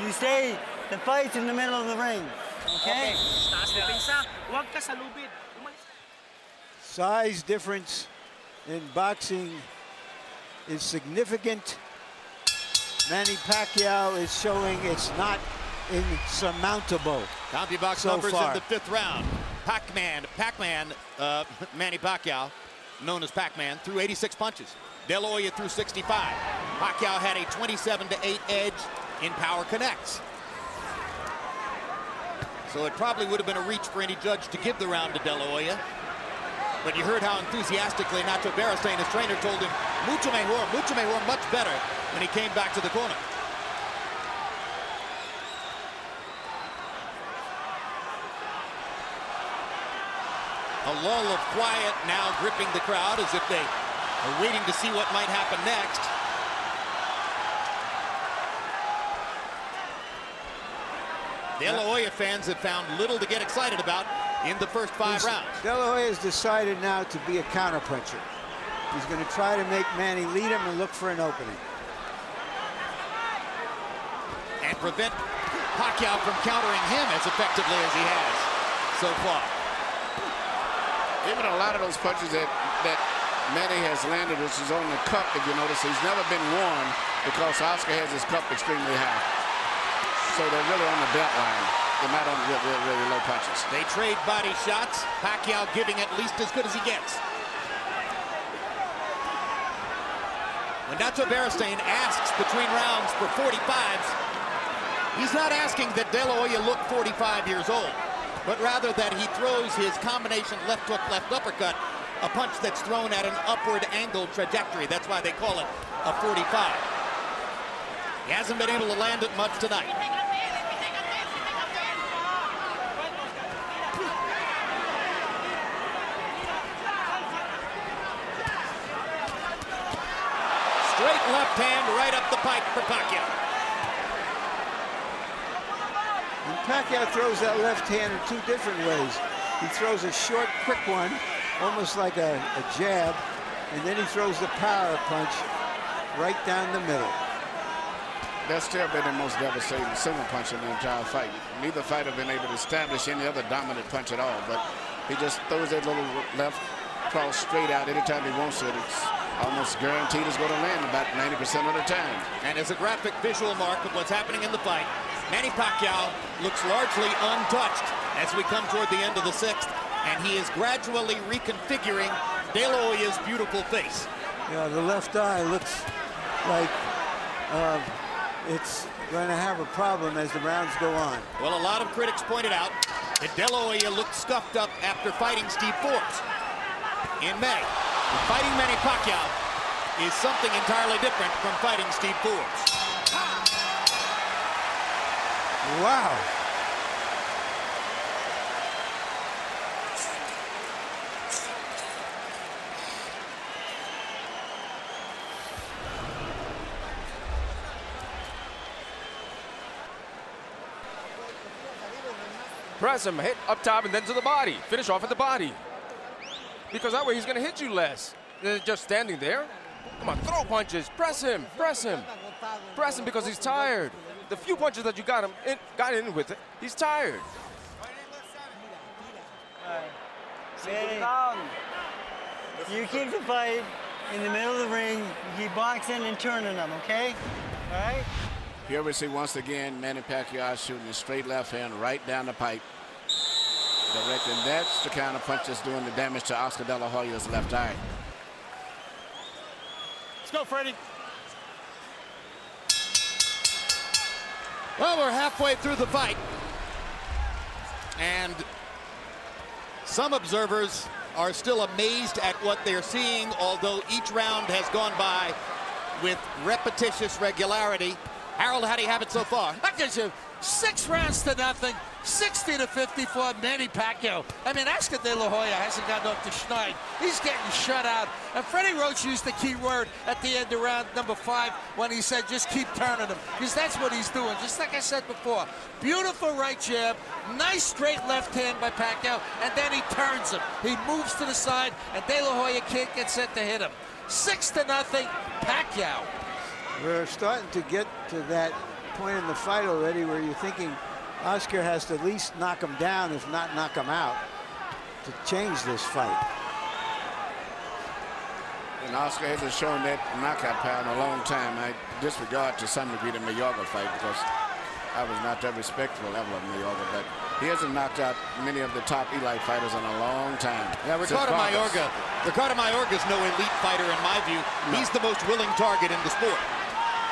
You stay, the fight's in the middle of the ring. Okay? Taas depensa, wag ka sa lubid. Size difference in boxing is significant. Manny Pacquiao is showing it's not insurmountable. CompuBox so numbers far. in the 5th round. Manny Pacquiao, known as Pac-Man, threw 86 punches. De La Hoya threw 65. Pacquiao had a 27-8 edge in power connects. So it probably would have been a reach for any judge to give the round to De La Hoya. But you heard how enthusiastically Nacho Beristain, his trainer, told him, mucho mejor, much better, when he came back to the corner. A lull of quiet now gripping the crowd as if they are waiting to see what might happen next. De La Hoya fans have found little to get excited about in the first 5 rounds. De La Hoya has decided now to be a counterpuncher. He's going to try to make Manny lead him and look for an opening. And prevent Pacquiao from countering him as effectively as he has so far. Even a lot of those punches that Manny has landed, which is on the cup, if you notice, he's never been worn because Oscar has his cup extremely high. So they're really on the belt line. They're not on really low punches. They trade body shots. Pacquiao giving at least as good as he gets. When Nacho Beristain asks between rounds for 45s, he's not asking that De La Hoya look 45 years old, but rather that he throws his combination left hook, left uppercut, a punch that's thrown at an upward angle trajectory. That's why they call it a 45. He hasn't been able to land it much tonight. Straight left hand right up the pipe for Pacquiao. And Pacquiao throws that left hand in 2 different ways. He throws a short, quick one, almost like a jab, and then he throws the power punch right down the middle. That's still been the most devastating single punch in the entire fight. Neither fighter been able to establish any other dominant punch at all, but he just throws that little left cross straight out anytime he wants it. It's almost guaranteed it's going to land about 90% of the time. And as a graphic visual mark of what's happening in the fight, Manny Pacquiao looks largely untouched as we come toward the end of the 6th, and he is gradually reconfiguring De La Hoya's beautiful face. Yeah, the left eye looks like it's going to have a problem as the rounds go on. Well, a lot of critics pointed out that De La Hoya looked scuffed up after fighting Steve Forbes in May. Fighting Manny Pacquiao is something entirely different from fighting Steve Forbes. Wow. Press him, hit up top and then to the body. Finish off at the body. because that way he's going to hit you less than just standing there. Come on, throw punches, press him, press him. Press him because he's tired. The few punches that you got in with it, he's tired. You keep the fight in the middle of the ring. You keep boxing and turning them, okay? All right? Here we see once again Manny Pacquiao shooting a straight left hand right down the pipe. Direct, and that's the kind of punch that's doing the damage to Oscar De La Hoya's left eye. Let's go, Freddie. Well, we're halfway through the fight. And some observers are still amazed at what they're seeing, although each round has gone by with repetitious regularity. Harold, how do you have it so far? That gives you 6 rounds to nothing, 60-50 for Manny Pacquiao. I mean, Oscar De La Hoya hasn't gotten off the schneid. He's getting shut out. And Freddie Roach used the key word at the end of round number 5 when he said, just keep turning him, because that's what he's doing. Just like I said before, beautiful right jab, nice straight left hand by Pacquiao, and then he turns him. He moves to the side, and De La Hoya can't get set to hit him. 6-0, Pacquiao. We're starting to get to that point in the fight already where you're thinking Oscar has to at least knock him down, if not knock him out, to change this fight. And Oscar hasn't shown that knockout power in a long time. I disregard to some degree the Mayorga fight because I was not that respectful level of Mayorga, but he hasn't knocked out many of the top elite fighters in a long time. Yeah, Ricardo Mayorga's no elite fighter in my view. No. He's the most willing target in the sport.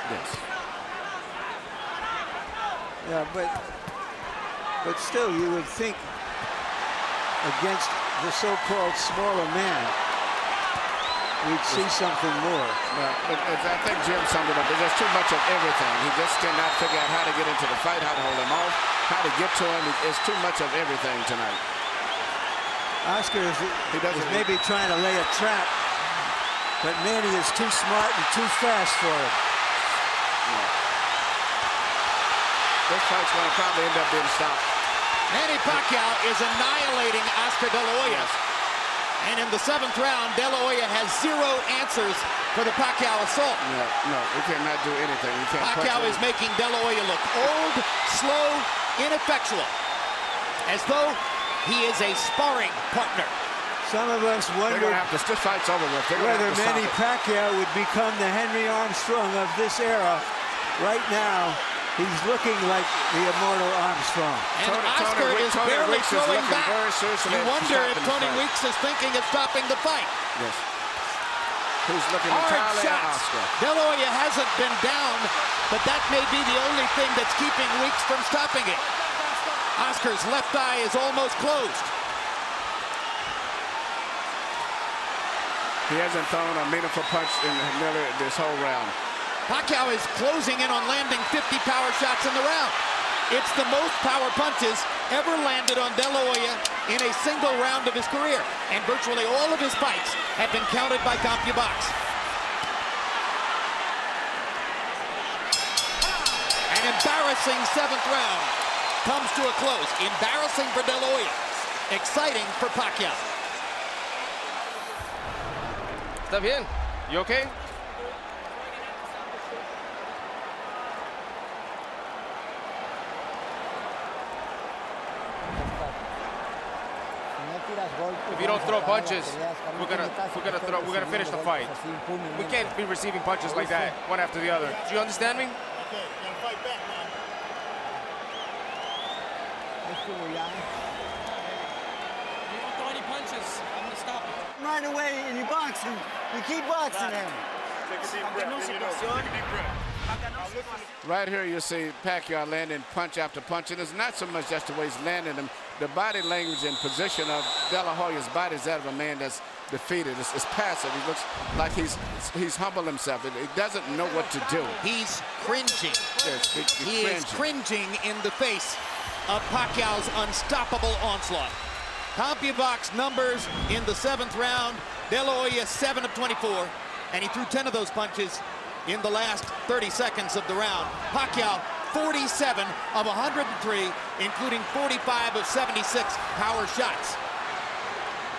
Yes. Yeah, but still you would think against the so-called smaller man we'd see something more. But I think Jim summed it up. There's just too much of everything. He just cannot figure out how to get into the fight, how to hold him off, how to get to him. It's too much of everything tonight. Oscar is maybe trying to lay a trap, but Manny is too smart and too fast for him. This fight's going to probably end up being stopped. Manny Pacquiao is annihilating Oscar De La Hoya. And in the 7th round, De La Hoya has 0 answers for the Pacquiao assault. No, he cannot do anything. Pacquiao is making De La Hoya look old, slow, ineffectual, as though he is a sparring partner. Some of us wonder this fight's over with. Whether Manny Pacquiao would become the Henry Armstrong of this era. Right now, he's looking like the immortal Armstrong. And Oscar is barely throwing back. You wonder if Tony Weeks is thinking of stopping the fight. Yes. Who's looking hard entirely at shots. Oscar. De La Hoya hasn't been down, but that may be the only thing that's keeping Weeks from stopping it. Oscar's left eye is almost closed. He hasn't thrown a meaningful punch in nearly this whole round. Pacquiao is closing in on landing 50 power shots in the round. It's the most power punches ever landed on De La Hoya in a single round of his career. And virtually all of his fights have been counted by CompuBox. An embarrassing 7th round comes to a close. Embarrassing for De La Hoya. Exciting for Pacquiao. Está bien. You okay? If you don't throw punches, we're gonna finish the fight. We can't be receiving punches like that, one after the other. Do you understand me? Okay, gotta fight back, man. You don't throw any punches, I'm gonna stop it. Right away, and you box him. You keep boxing him. Take a deep breath. Take a deep breath. Right here you see Pacquiao landing punch after punch, and it's not so much just the way he's landing them. The body language and position of De La Hoya's body is that of a man that's defeated. It's passive. He looks like he's humbled himself. He doesn't know what to do. He's cringing. Yes, he is cringing in the face of Pacquiao's unstoppable onslaught. CompuBox numbers in the 7th round. De La Hoya 7 of 24, and he threw 10 of those punches in the last 30 seconds of the round. Pacquiao 47 of 103, including 45 of 76 power shots.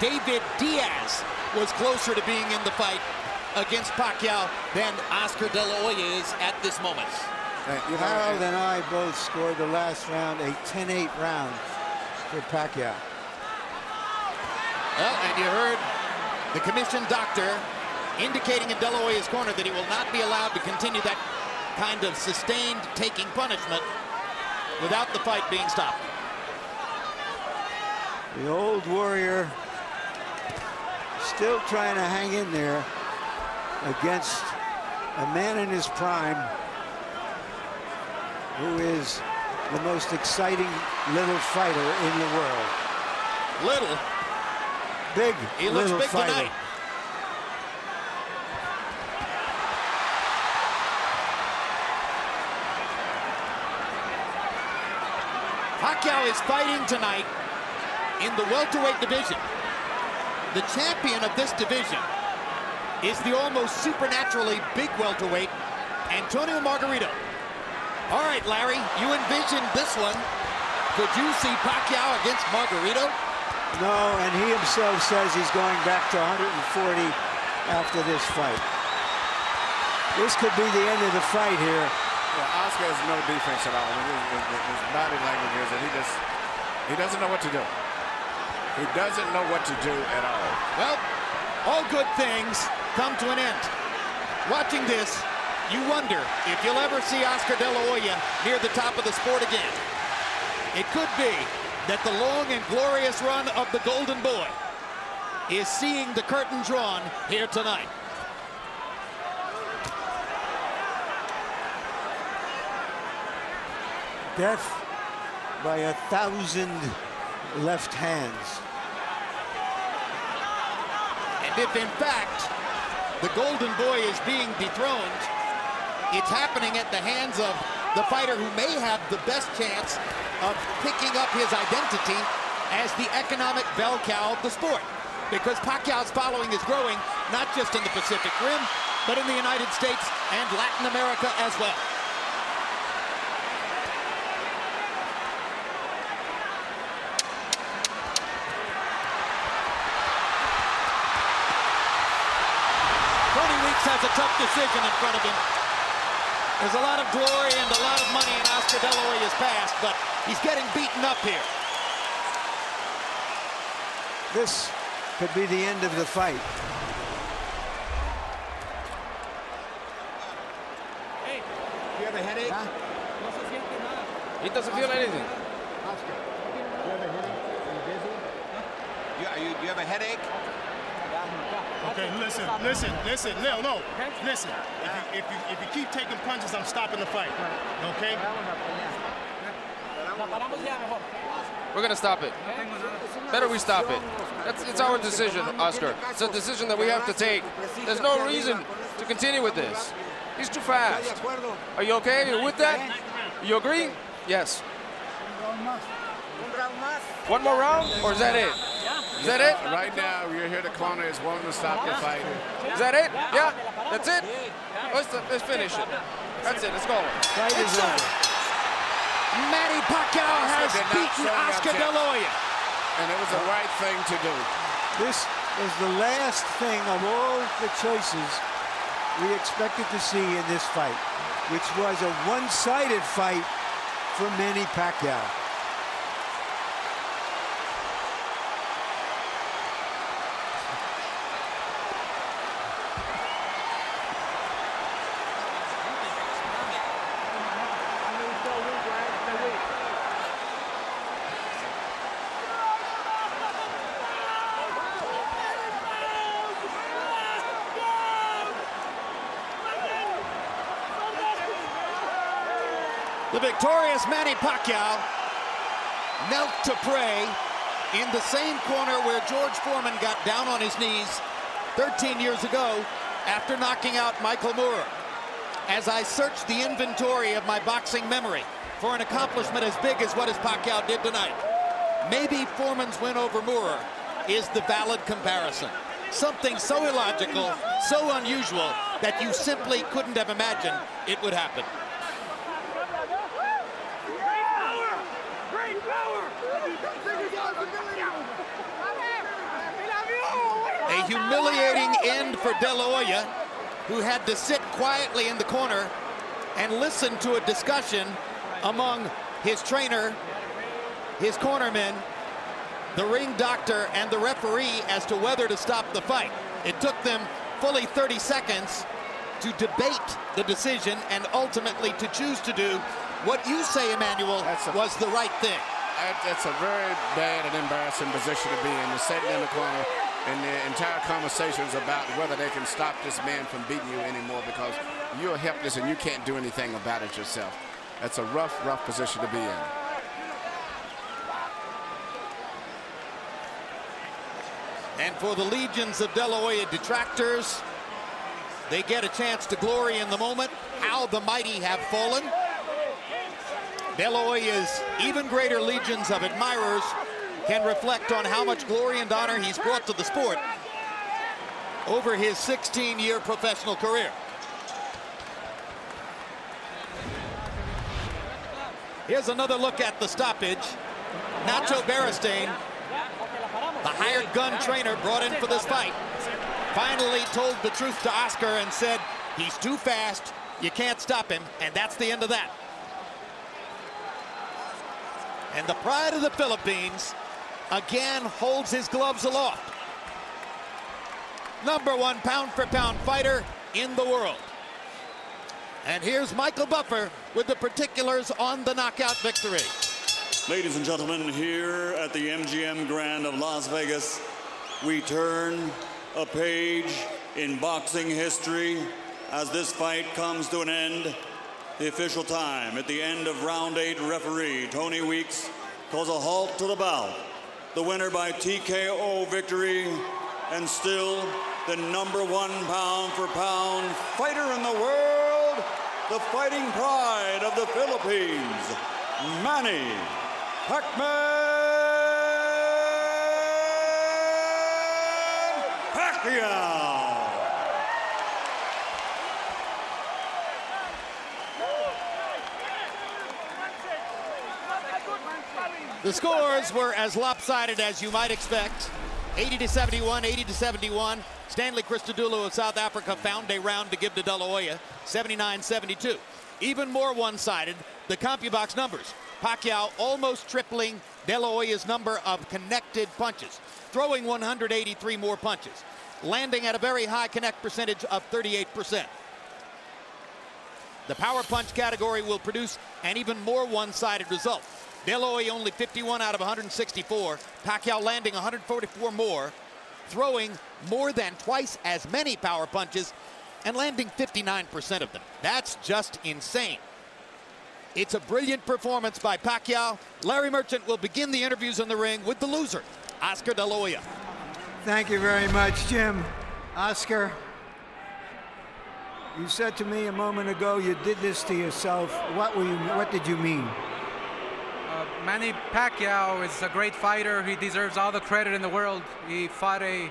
David Diaz was closer to being in the fight against Pacquiao than Oscar De La Hoya is at this moment. Harold and I both scored the last round a 10-8 round for Pacquiao. Well, and you heard the commission doctor indicating in De La Hoya's corner that he will not be allowed to continue that kind of sustained taking punishment without the fight being stopped. The old warrior still trying to hang in there against a man in his prime who is the most exciting little fighter in the world. Little? Big, he looks little big fighter. tonight. Pacquiao is fighting tonight in the welterweight division. The champion of this division is the almost supernaturally big welterweight, Antonio Margarito. All right, Larry, you envisioned this one. Could you see Pacquiao against Margarito? No, and he himself says he's going back to 140 after this fight. This could be the end of the fight here. Yeah, Oscar has no defense at all. His body language is that he doesn't know what to do. He doesn't know what to do at all. Well, all good things come to an end. Watching this, you wonder if you'll ever see Oscar De La Hoya near the top of the sport again. It could be that the long and glorious run of the Golden Boy is seeing the curtain drawn here tonight. Death by 1,000 left hands. And if in fact the Golden Boy is being dethroned, it's happening at the hands of the fighter who may have the best chance of picking up his identity as the economic bell cow of the sport. Because Pacquiao's following is growing, not just in the Pacific Rim, but in the United States and Latin America as well. Has a tough decision in front of him. There's a lot of glory and a lot of money in Oscar De La Hoya's past, but he's getting beaten up here. This could be the end of the fight. Hey, you have a headache? He doesn't feel anything. Oscar, you have a headache? Are you busy? You have a headache? Okay, listen, no. Listen, if you keep taking punches, I'm stopping the fight. Okay? We're gonna stop it. Better we stop it. It's our decision, Oscar. It's a decision that we have to take. There's no reason to continue with this. He's too fast. Are you okay? Are you with that? You agree? Yes. One more round, or is that it? Is that it? Right now, you're here. The corner is wanting to stop the fight. Is that it? Yeah? That's it? Let's finish it. That's it. Let's go. Fight is over. Manny Pacquiao has beaten Oscar De La Hoya. And it was the right thing to do. This is the last thing of all the choices we expected to see in this fight, which was a one-sided fight for Manny Pacquiao. The victorious Manny Pacquiao knelt to pray in the same corner where George Foreman got down on his knees 13 years ago after knocking out Michael Moorer. As I searched the inventory of my boxing memory for an accomplishment as big as what Pacquiao did tonight, maybe Foreman's win over Moorer is the valid comparison. Something so illogical, so unusual, that you simply couldn't have imagined it would happen. A humiliating end for DeLa Hoya, who had to sit quietly in the corner and listen to a discussion among his trainer, his cornermen, the ring doctor, and the referee as to whether to stop the fight. It took them fully 30 seconds to debate the decision and ultimately to choose to do what you say, Emmanuel, was the right thing. That's a very bad and embarrassing position to be in. You're sitting in the corner, and the entire conversation is about whether they can stop this man from beating you anymore because you're helpless and you can't do anything about it yourself. That's a rough, rough position to be in. And for the legions of DeLa Hoya detractors, they get a chance to glory in the moment. How the mighty have fallen. DeLa Hoya's even greater legions of admirers can reflect on how much glory and honor he's brought to the sport over his 16-year professional career. Here's another look at the stoppage. Nacho Beristain, the hired gun trainer brought in for this fight, finally told the truth to Oscar and said, he's too fast, you can't stop him, and that's the end of that. And the pride of the Philippines again holds his gloves aloft. #1 pound-for-pound fighter in the world. And here's Michael Buffer with the particulars on the knockout victory. Ladies and gentlemen, here at the MGM Grand of Las Vegas, we turn a page in boxing history as this fight comes to an end. The official time at the end of round 8, referee Tony Weeks calls a halt to the bout. The winner by TKO victory and still the #1 pound-for-pound fighter in the world, the fighting pride of the Philippines, Manny Pacquiao. The scores were as lopsided as you might expect. 80-71, 80-71. Stanley Christodoulou of South Africa found a round to give to DeLa Hoya, 79-72. Even more one-sided, the CompuBox numbers. Pacquiao almost tripling DeLa Hoya's number of connected punches, throwing 183 more punches, landing at a very high connect percentage of 38%. The power punch category will produce an even more one-sided result. DeLa Hoya only 51 out of 164. Pacquiao landing 144 more, throwing more than twice as many power punches and landing 59% of them. That's just insane. It's a brilliant performance by Pacquiao. Larry Merchant will begin the interviews in the ring with the loser, Oscar DeLa Hoya. Thank you very much, Jim. Oscar, you said to me a moment ago you did this to yourself. What did you mean? Manny Pacquiao is a great fighter. He deserves all the credit in the world. He fought a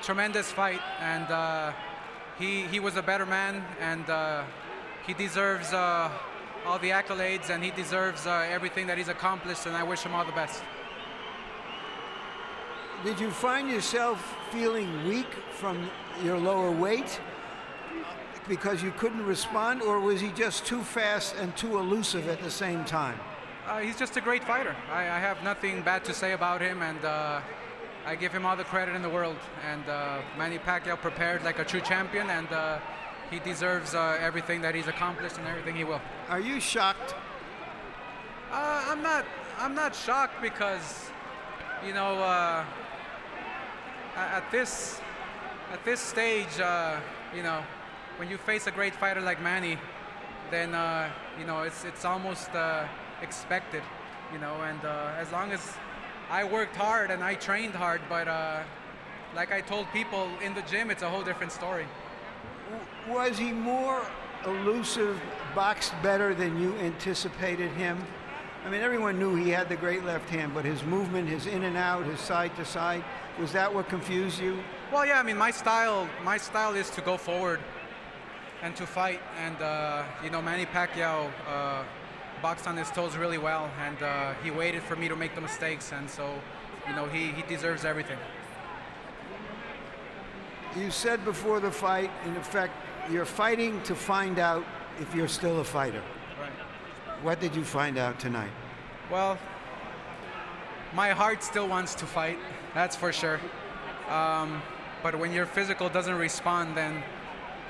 tremendous fight, and he was a better man, and he deserves all the accolades, and he deserves everything that he's accomplished, and I wish him all the best. Did you find yourself feeling weak from your lower weight because you couldn't respond, or was he just too fast and too elusive at the same time? He's just a great fighter. I have nothing bad to say about him, and I give him all the credit in the world. And Manny Pacquiao prepared like a true champion, and he deserves everything that he's accomplished and everything he will. Are you shocked? I'm not shocked because, you know, at this stage, you know, when you face a great fighter like Manny, then you know, it's almost expected, you know, and as long as I worked hard and I trained hard, but like I told people in the gym, it's a whole different story. Was he more elusive, boxed better than you anticipated him? I mean, everyone knew he had the great left hand, but his movement, his in and out, his side to side, was that what confused you? Well, yeah, I mean, my style is to go forward and to fight, and you know, Manny Pacquiao boxed on his toes really well, and he waited for me to make the mistakes, and so, you know, he deserves everything. You said before the fight, in effect, you're fighting to find out if you're still a fighter. Right. What did you find out tonight? Well, my heart still wants to fight, that's for sure. But when your physical doesn't respond, then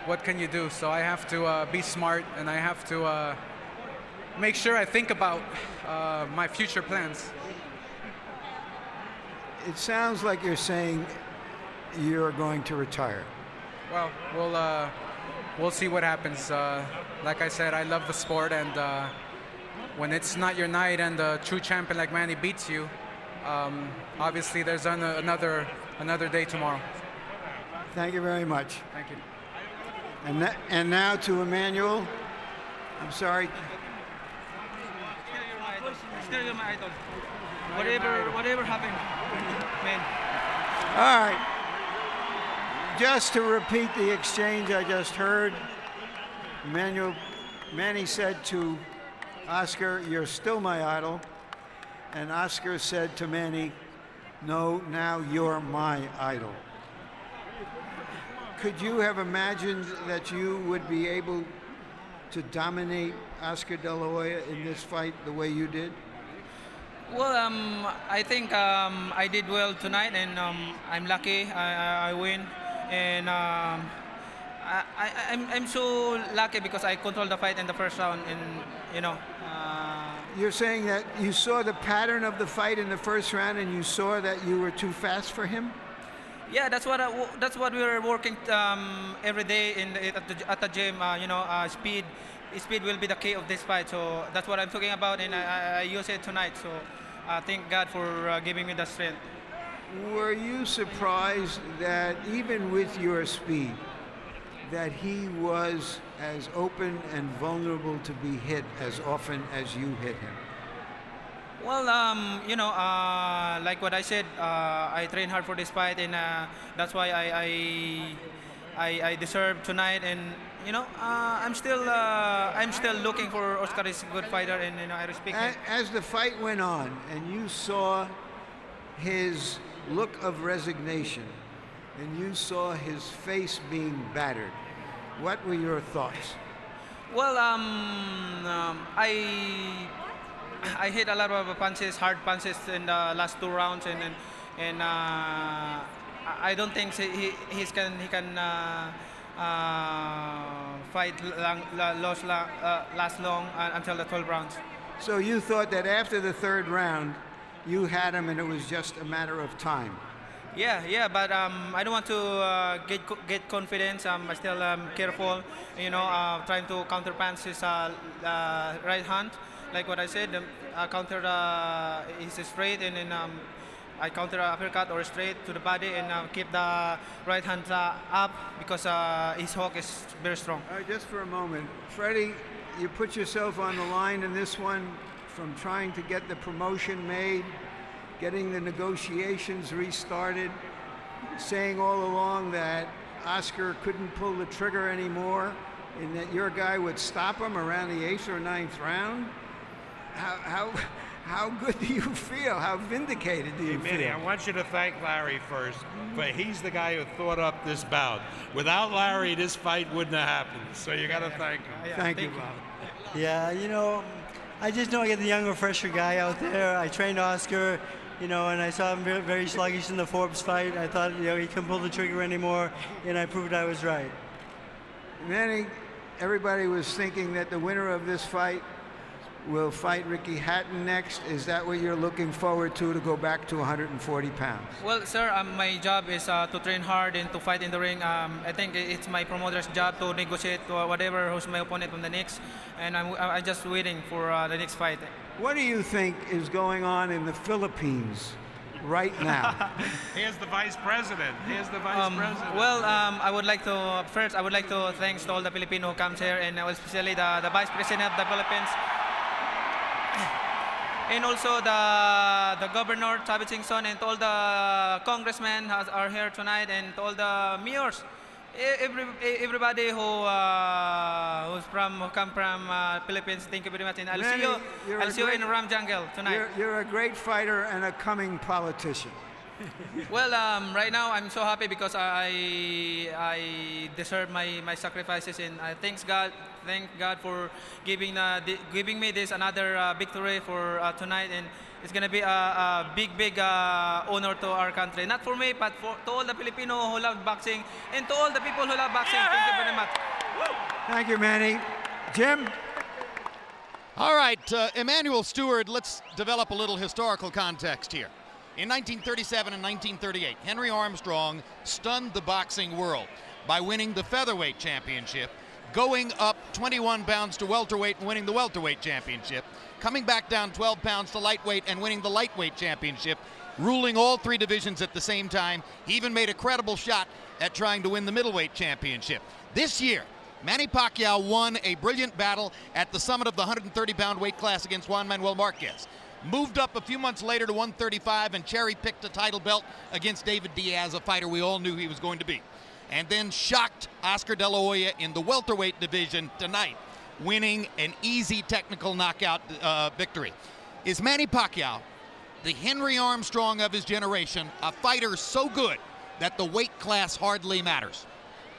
what can you do? So I have to be smart, and I have to make sure I think about my future plans. It sounds like you're saying you're going to retire. Well, we'll see what happens. Like I said, I love the sport, and when it's not your night and a true champion like Manny beats you, obviously there's another day tomorrow. Thank you very much. Thank you. And now to Emmanuel. I'm sorry. Still you're my idol. Whatever happened, man. All right. Just to repeat the exchange I just heard, Manny said to Oscar, "You're still my idol." And Oscar said to Manny, "No, now you're my idol." Could you have imagined that you would be able to dominate Oscar De La Hoya in this fight the way you did? Well, I think I did well tonight, and I'm lucky I win. And I'm so lucky because I controlled the fight in the first round, and you know. You're saying that you saw the pattern of the fight in the first round, and you saw that you were too fast for him? Yeah, that's what we were working every day at the gym. Speed will be the key of this fight. So that's what I'm talking about, and I use it tonight. So thank God for giving me the strength. Were you surprised that even with your speed, that he was as open and vulnerable to be hit as often as you hit him? Well, like what I said, I train hard for this fight, and that's why I deserve tonight. And I'm still looking for Oscar is a good fighter, and I respect him. As the fight went on, and you saw his look of resignation, and you saw his face being battered, what were your thoughts? Well, I hit a lot of punches, hard punches in the last 2 rounds, and I don't think he can fight last long until the 12 rounds. So you thought that after the 3rd round, you had him, and it was just a matter of time. Yeah, but I don't want to get confidence. I'm still careful, trying to counter punch his right hand. Like what I said, counter his straight, and then I counter uppercut or straight to the body, and keep the right hand up because his hook is very strong. All right, just for a moment. Freddie, you put yourself on the line in this one, from trying to get the promotion made, getting the negotiations restarted, saying all along that Oscar couldn't pull the trigger anymore, and that your guy would stop him around the 8th or 9th round. How good do you feel? How vindicated do you feel? Manny, I want you to thank Larry first, but he's the guy who thought up this bout. Without Larry, this fight wouldn't have happened. So you got to thank him. Thank you, Bob. Yeah, I just know I get the younger, fresher guy out there. I trained Oscar, and I saw him very, very sluggish in the Forbes fight. I thought, he couldn't pull the trigger anymore, and I proved I was right. Manny, everybody was thinking that the winner of this fight will fight Ricky Hatton next. Is that what you're looking forward to go back to 140 pounds? Well, sir, my job is to train hard and to fight in the ring. I think it's my promoter's job to negotiate whatever who's my opponent on the next, and I'm just waiting for the next fight. What do you think is going on in the Philippines right now? Here's the vice president. Well, I would like to thank all the Filipino who comes here, and especially the vice president of the Philippines. And also the governor, Tabi Singson, and all the congressmen are here tonight, and all the mayors, everybody who come from Philippines. Thank you very much, and I'll see you in Ram Jungle tonight. You're a great fighter and a coming politician. Well, right now I'm so happy because I deserve my sacrifices, and I thank God for giving me this another victory for tonight, and it's gonna be a big honor to our country, not for me, but to all the Filipino who love boxing and to all the people who love boxing. Thank you very much. Thank you, Manny. Jim? All right, Emmanuel Stewart, let's develop a little historical context here. In 1937 and 1938, Henry Armstrong stunned the boxing world by winning the featherweight championship, going up 21 pounds to welterweight and winning the welterweight championship, coming back down 12 pounds to lightweight and winning the lightweight championship, ruling all three divisions at the same time. He even made a credible shot at trying to win the middleweight championship. This year, Manny Pacquiao won a brilliant battle at the summit of the 130-pound weight class against Juan Manuel Marquez. Moved up a few months later to 135 and cherry-picked a title belt against David Diaz, a fighter we all knew he was going to be. And then shocked Oscar De La Hoya in the welterweight division tonight, winning an easy technical knockout victory. Is Manny Pacquiao, the Henry Armstrong of his generation, a fighter so good that the weight class hardly matters?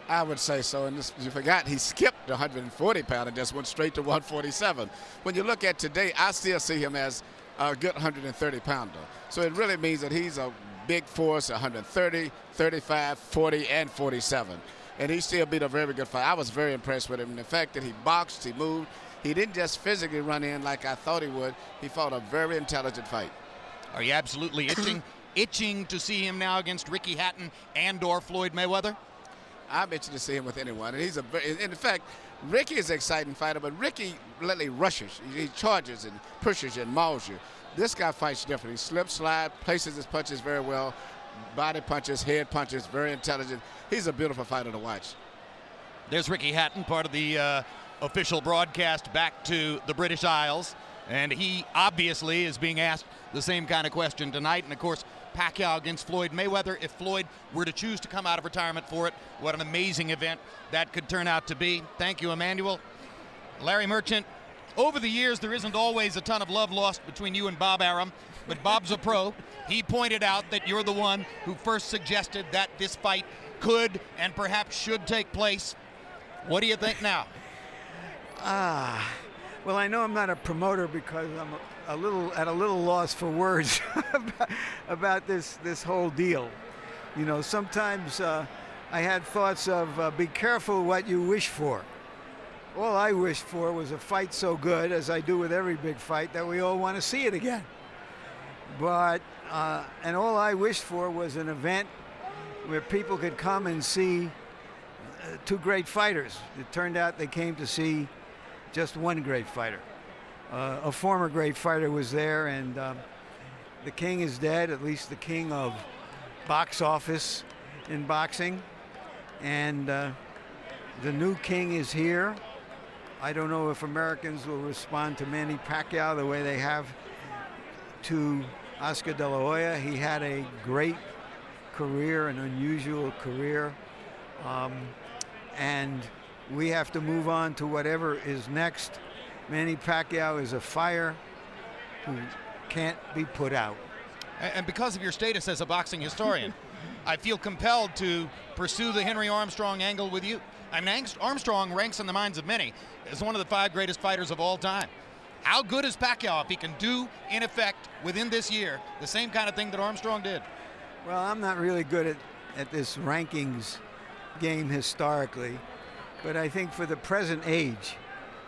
I would say so, and this, you forgot he skipped the 140-pound and just went straight to 147. When you look at today, I still see him as a good 130-pounder. So it really means that he's a big force, 130, 35, 40, and 47. And he still beat a very good fight. I was very impressed with him. And the fact that he boxed, he moved, he didn't just physically run in like I thought he would. He fought a very intelligent fight. Are you absolutely itching to see him now against Ricky Hatton and/or Floyd Mayweather? I'm itching to see him with anyone. And he's in fact, Ricky is an exciting fighter, but Ricky literally rushes. He charges and pushes you and mauls you. This guy fights different. He slips, slides, places his punches very well, body punches, head punches, very intelligent. He's a beautiful fighter to watch. There's Ricky Hatton, part of the official broadcast back to the British Isles. And he obviously is being asked the same kind of question tonight. And, of course, Pacquiao against Floyd Mayweather. If Floyd were to choose to come out of retirement for it, what an amazing event that could turn out to be. Thank you, Emmanuel. Larry Merchant, over the years, there isn't always a ton of love lost between you and Bob Arum, but Bob's a pro. He pointed out that you're the one who first suggested that this fight could and perhaps should take place. What do you think now? Well, I know I'm not a promoter because I'm at a little loss for words about this whole deal. You know, sometimes I had thoughts of be careful what you wish for. All I wished for was a fight so good, as I do with every big fight, that we all want to see it again. But and all I wished for was an event where people could come and see two great fighters. It turned out they came to see just one great fighter. A former great fighter was there, and the king is dead, at least the king of box office in boxing. And the new king is here. I don't know if Americans will respond to Manny Pacquiao the way they have to Oscar De La Hoya. He had a great career, an unusual career. And we have to move on to whatever is next. Manny Pacquiao is a fire who can't be put out. And because of your status as a boxing historian, I feel compelled to pursue the Henry Armstrong angle with you. I mean, Armstrong ranks in the minds of many as one of the 5 greatest fighters of all time. How good is Pacquiao if he can do, in effect, within this year, the same kind of thing that Armstrong did? Well, I'm not really good at this rankings game historically, but I think for the present age,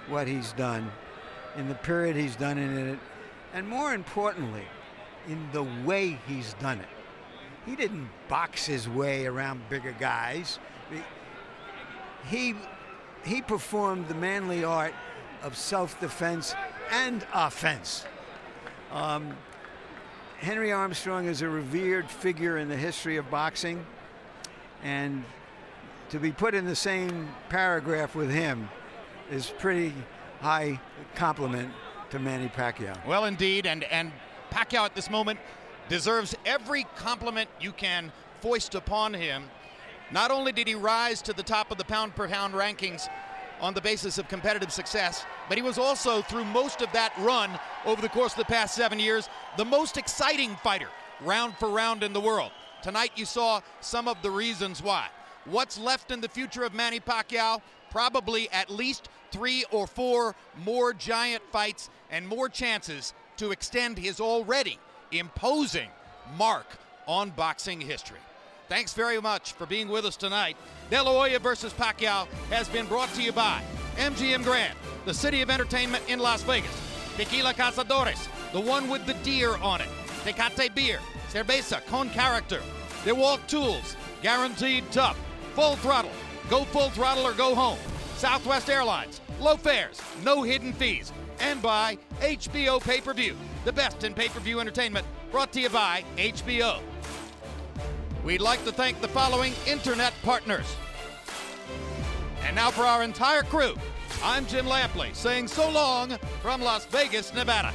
what he's done, in the period he's done in it, and more importantly, in the way he's done it. He didn't box his way around bigger guys. He performed the manly art of self-defense and offense. Henry Armstrong is a revered figure in the history of boxing, and to be put in the same paragraph with him is pretty high compliment to Manny Pacquiao. Well, indeed, and Pacquiao at this moment deserves every compliment you can foist upon him. Not only did he rise to the top of the pound-per-pound rankings on the basis of competitive success, but he was also, through most of that run over the course of the past 7 years, the most exciting fighter round for round in the world. Tonight you saw some of the reasons why. What's left in the future of Manny Pacquiao? Probably at least 3 or 4 more giant fights and more chances to extend his already imposing mark on boxing history. Thanks very much for being with us tonight. DeLa Hoya versus Pacquiao has been brought to you by MGM Grand, the city of entertainment in Las Vegas. Tequila Cazadores, the one with the deer on it. Tecate Beer, Cerveza con Character. DeWalt Tools, guaranteed tough. Full Throttle, go full throttle or go home. Southwest Airlines, low fares, no hidden fees. And by HBO Pay-Per-View, the best in pay-per-view entertainment, brought to you by HBO. We'd like to thank the following internet partners. And now for our entire crew, I'm Jim Lampley saying so long from Las Vegas, Nevada.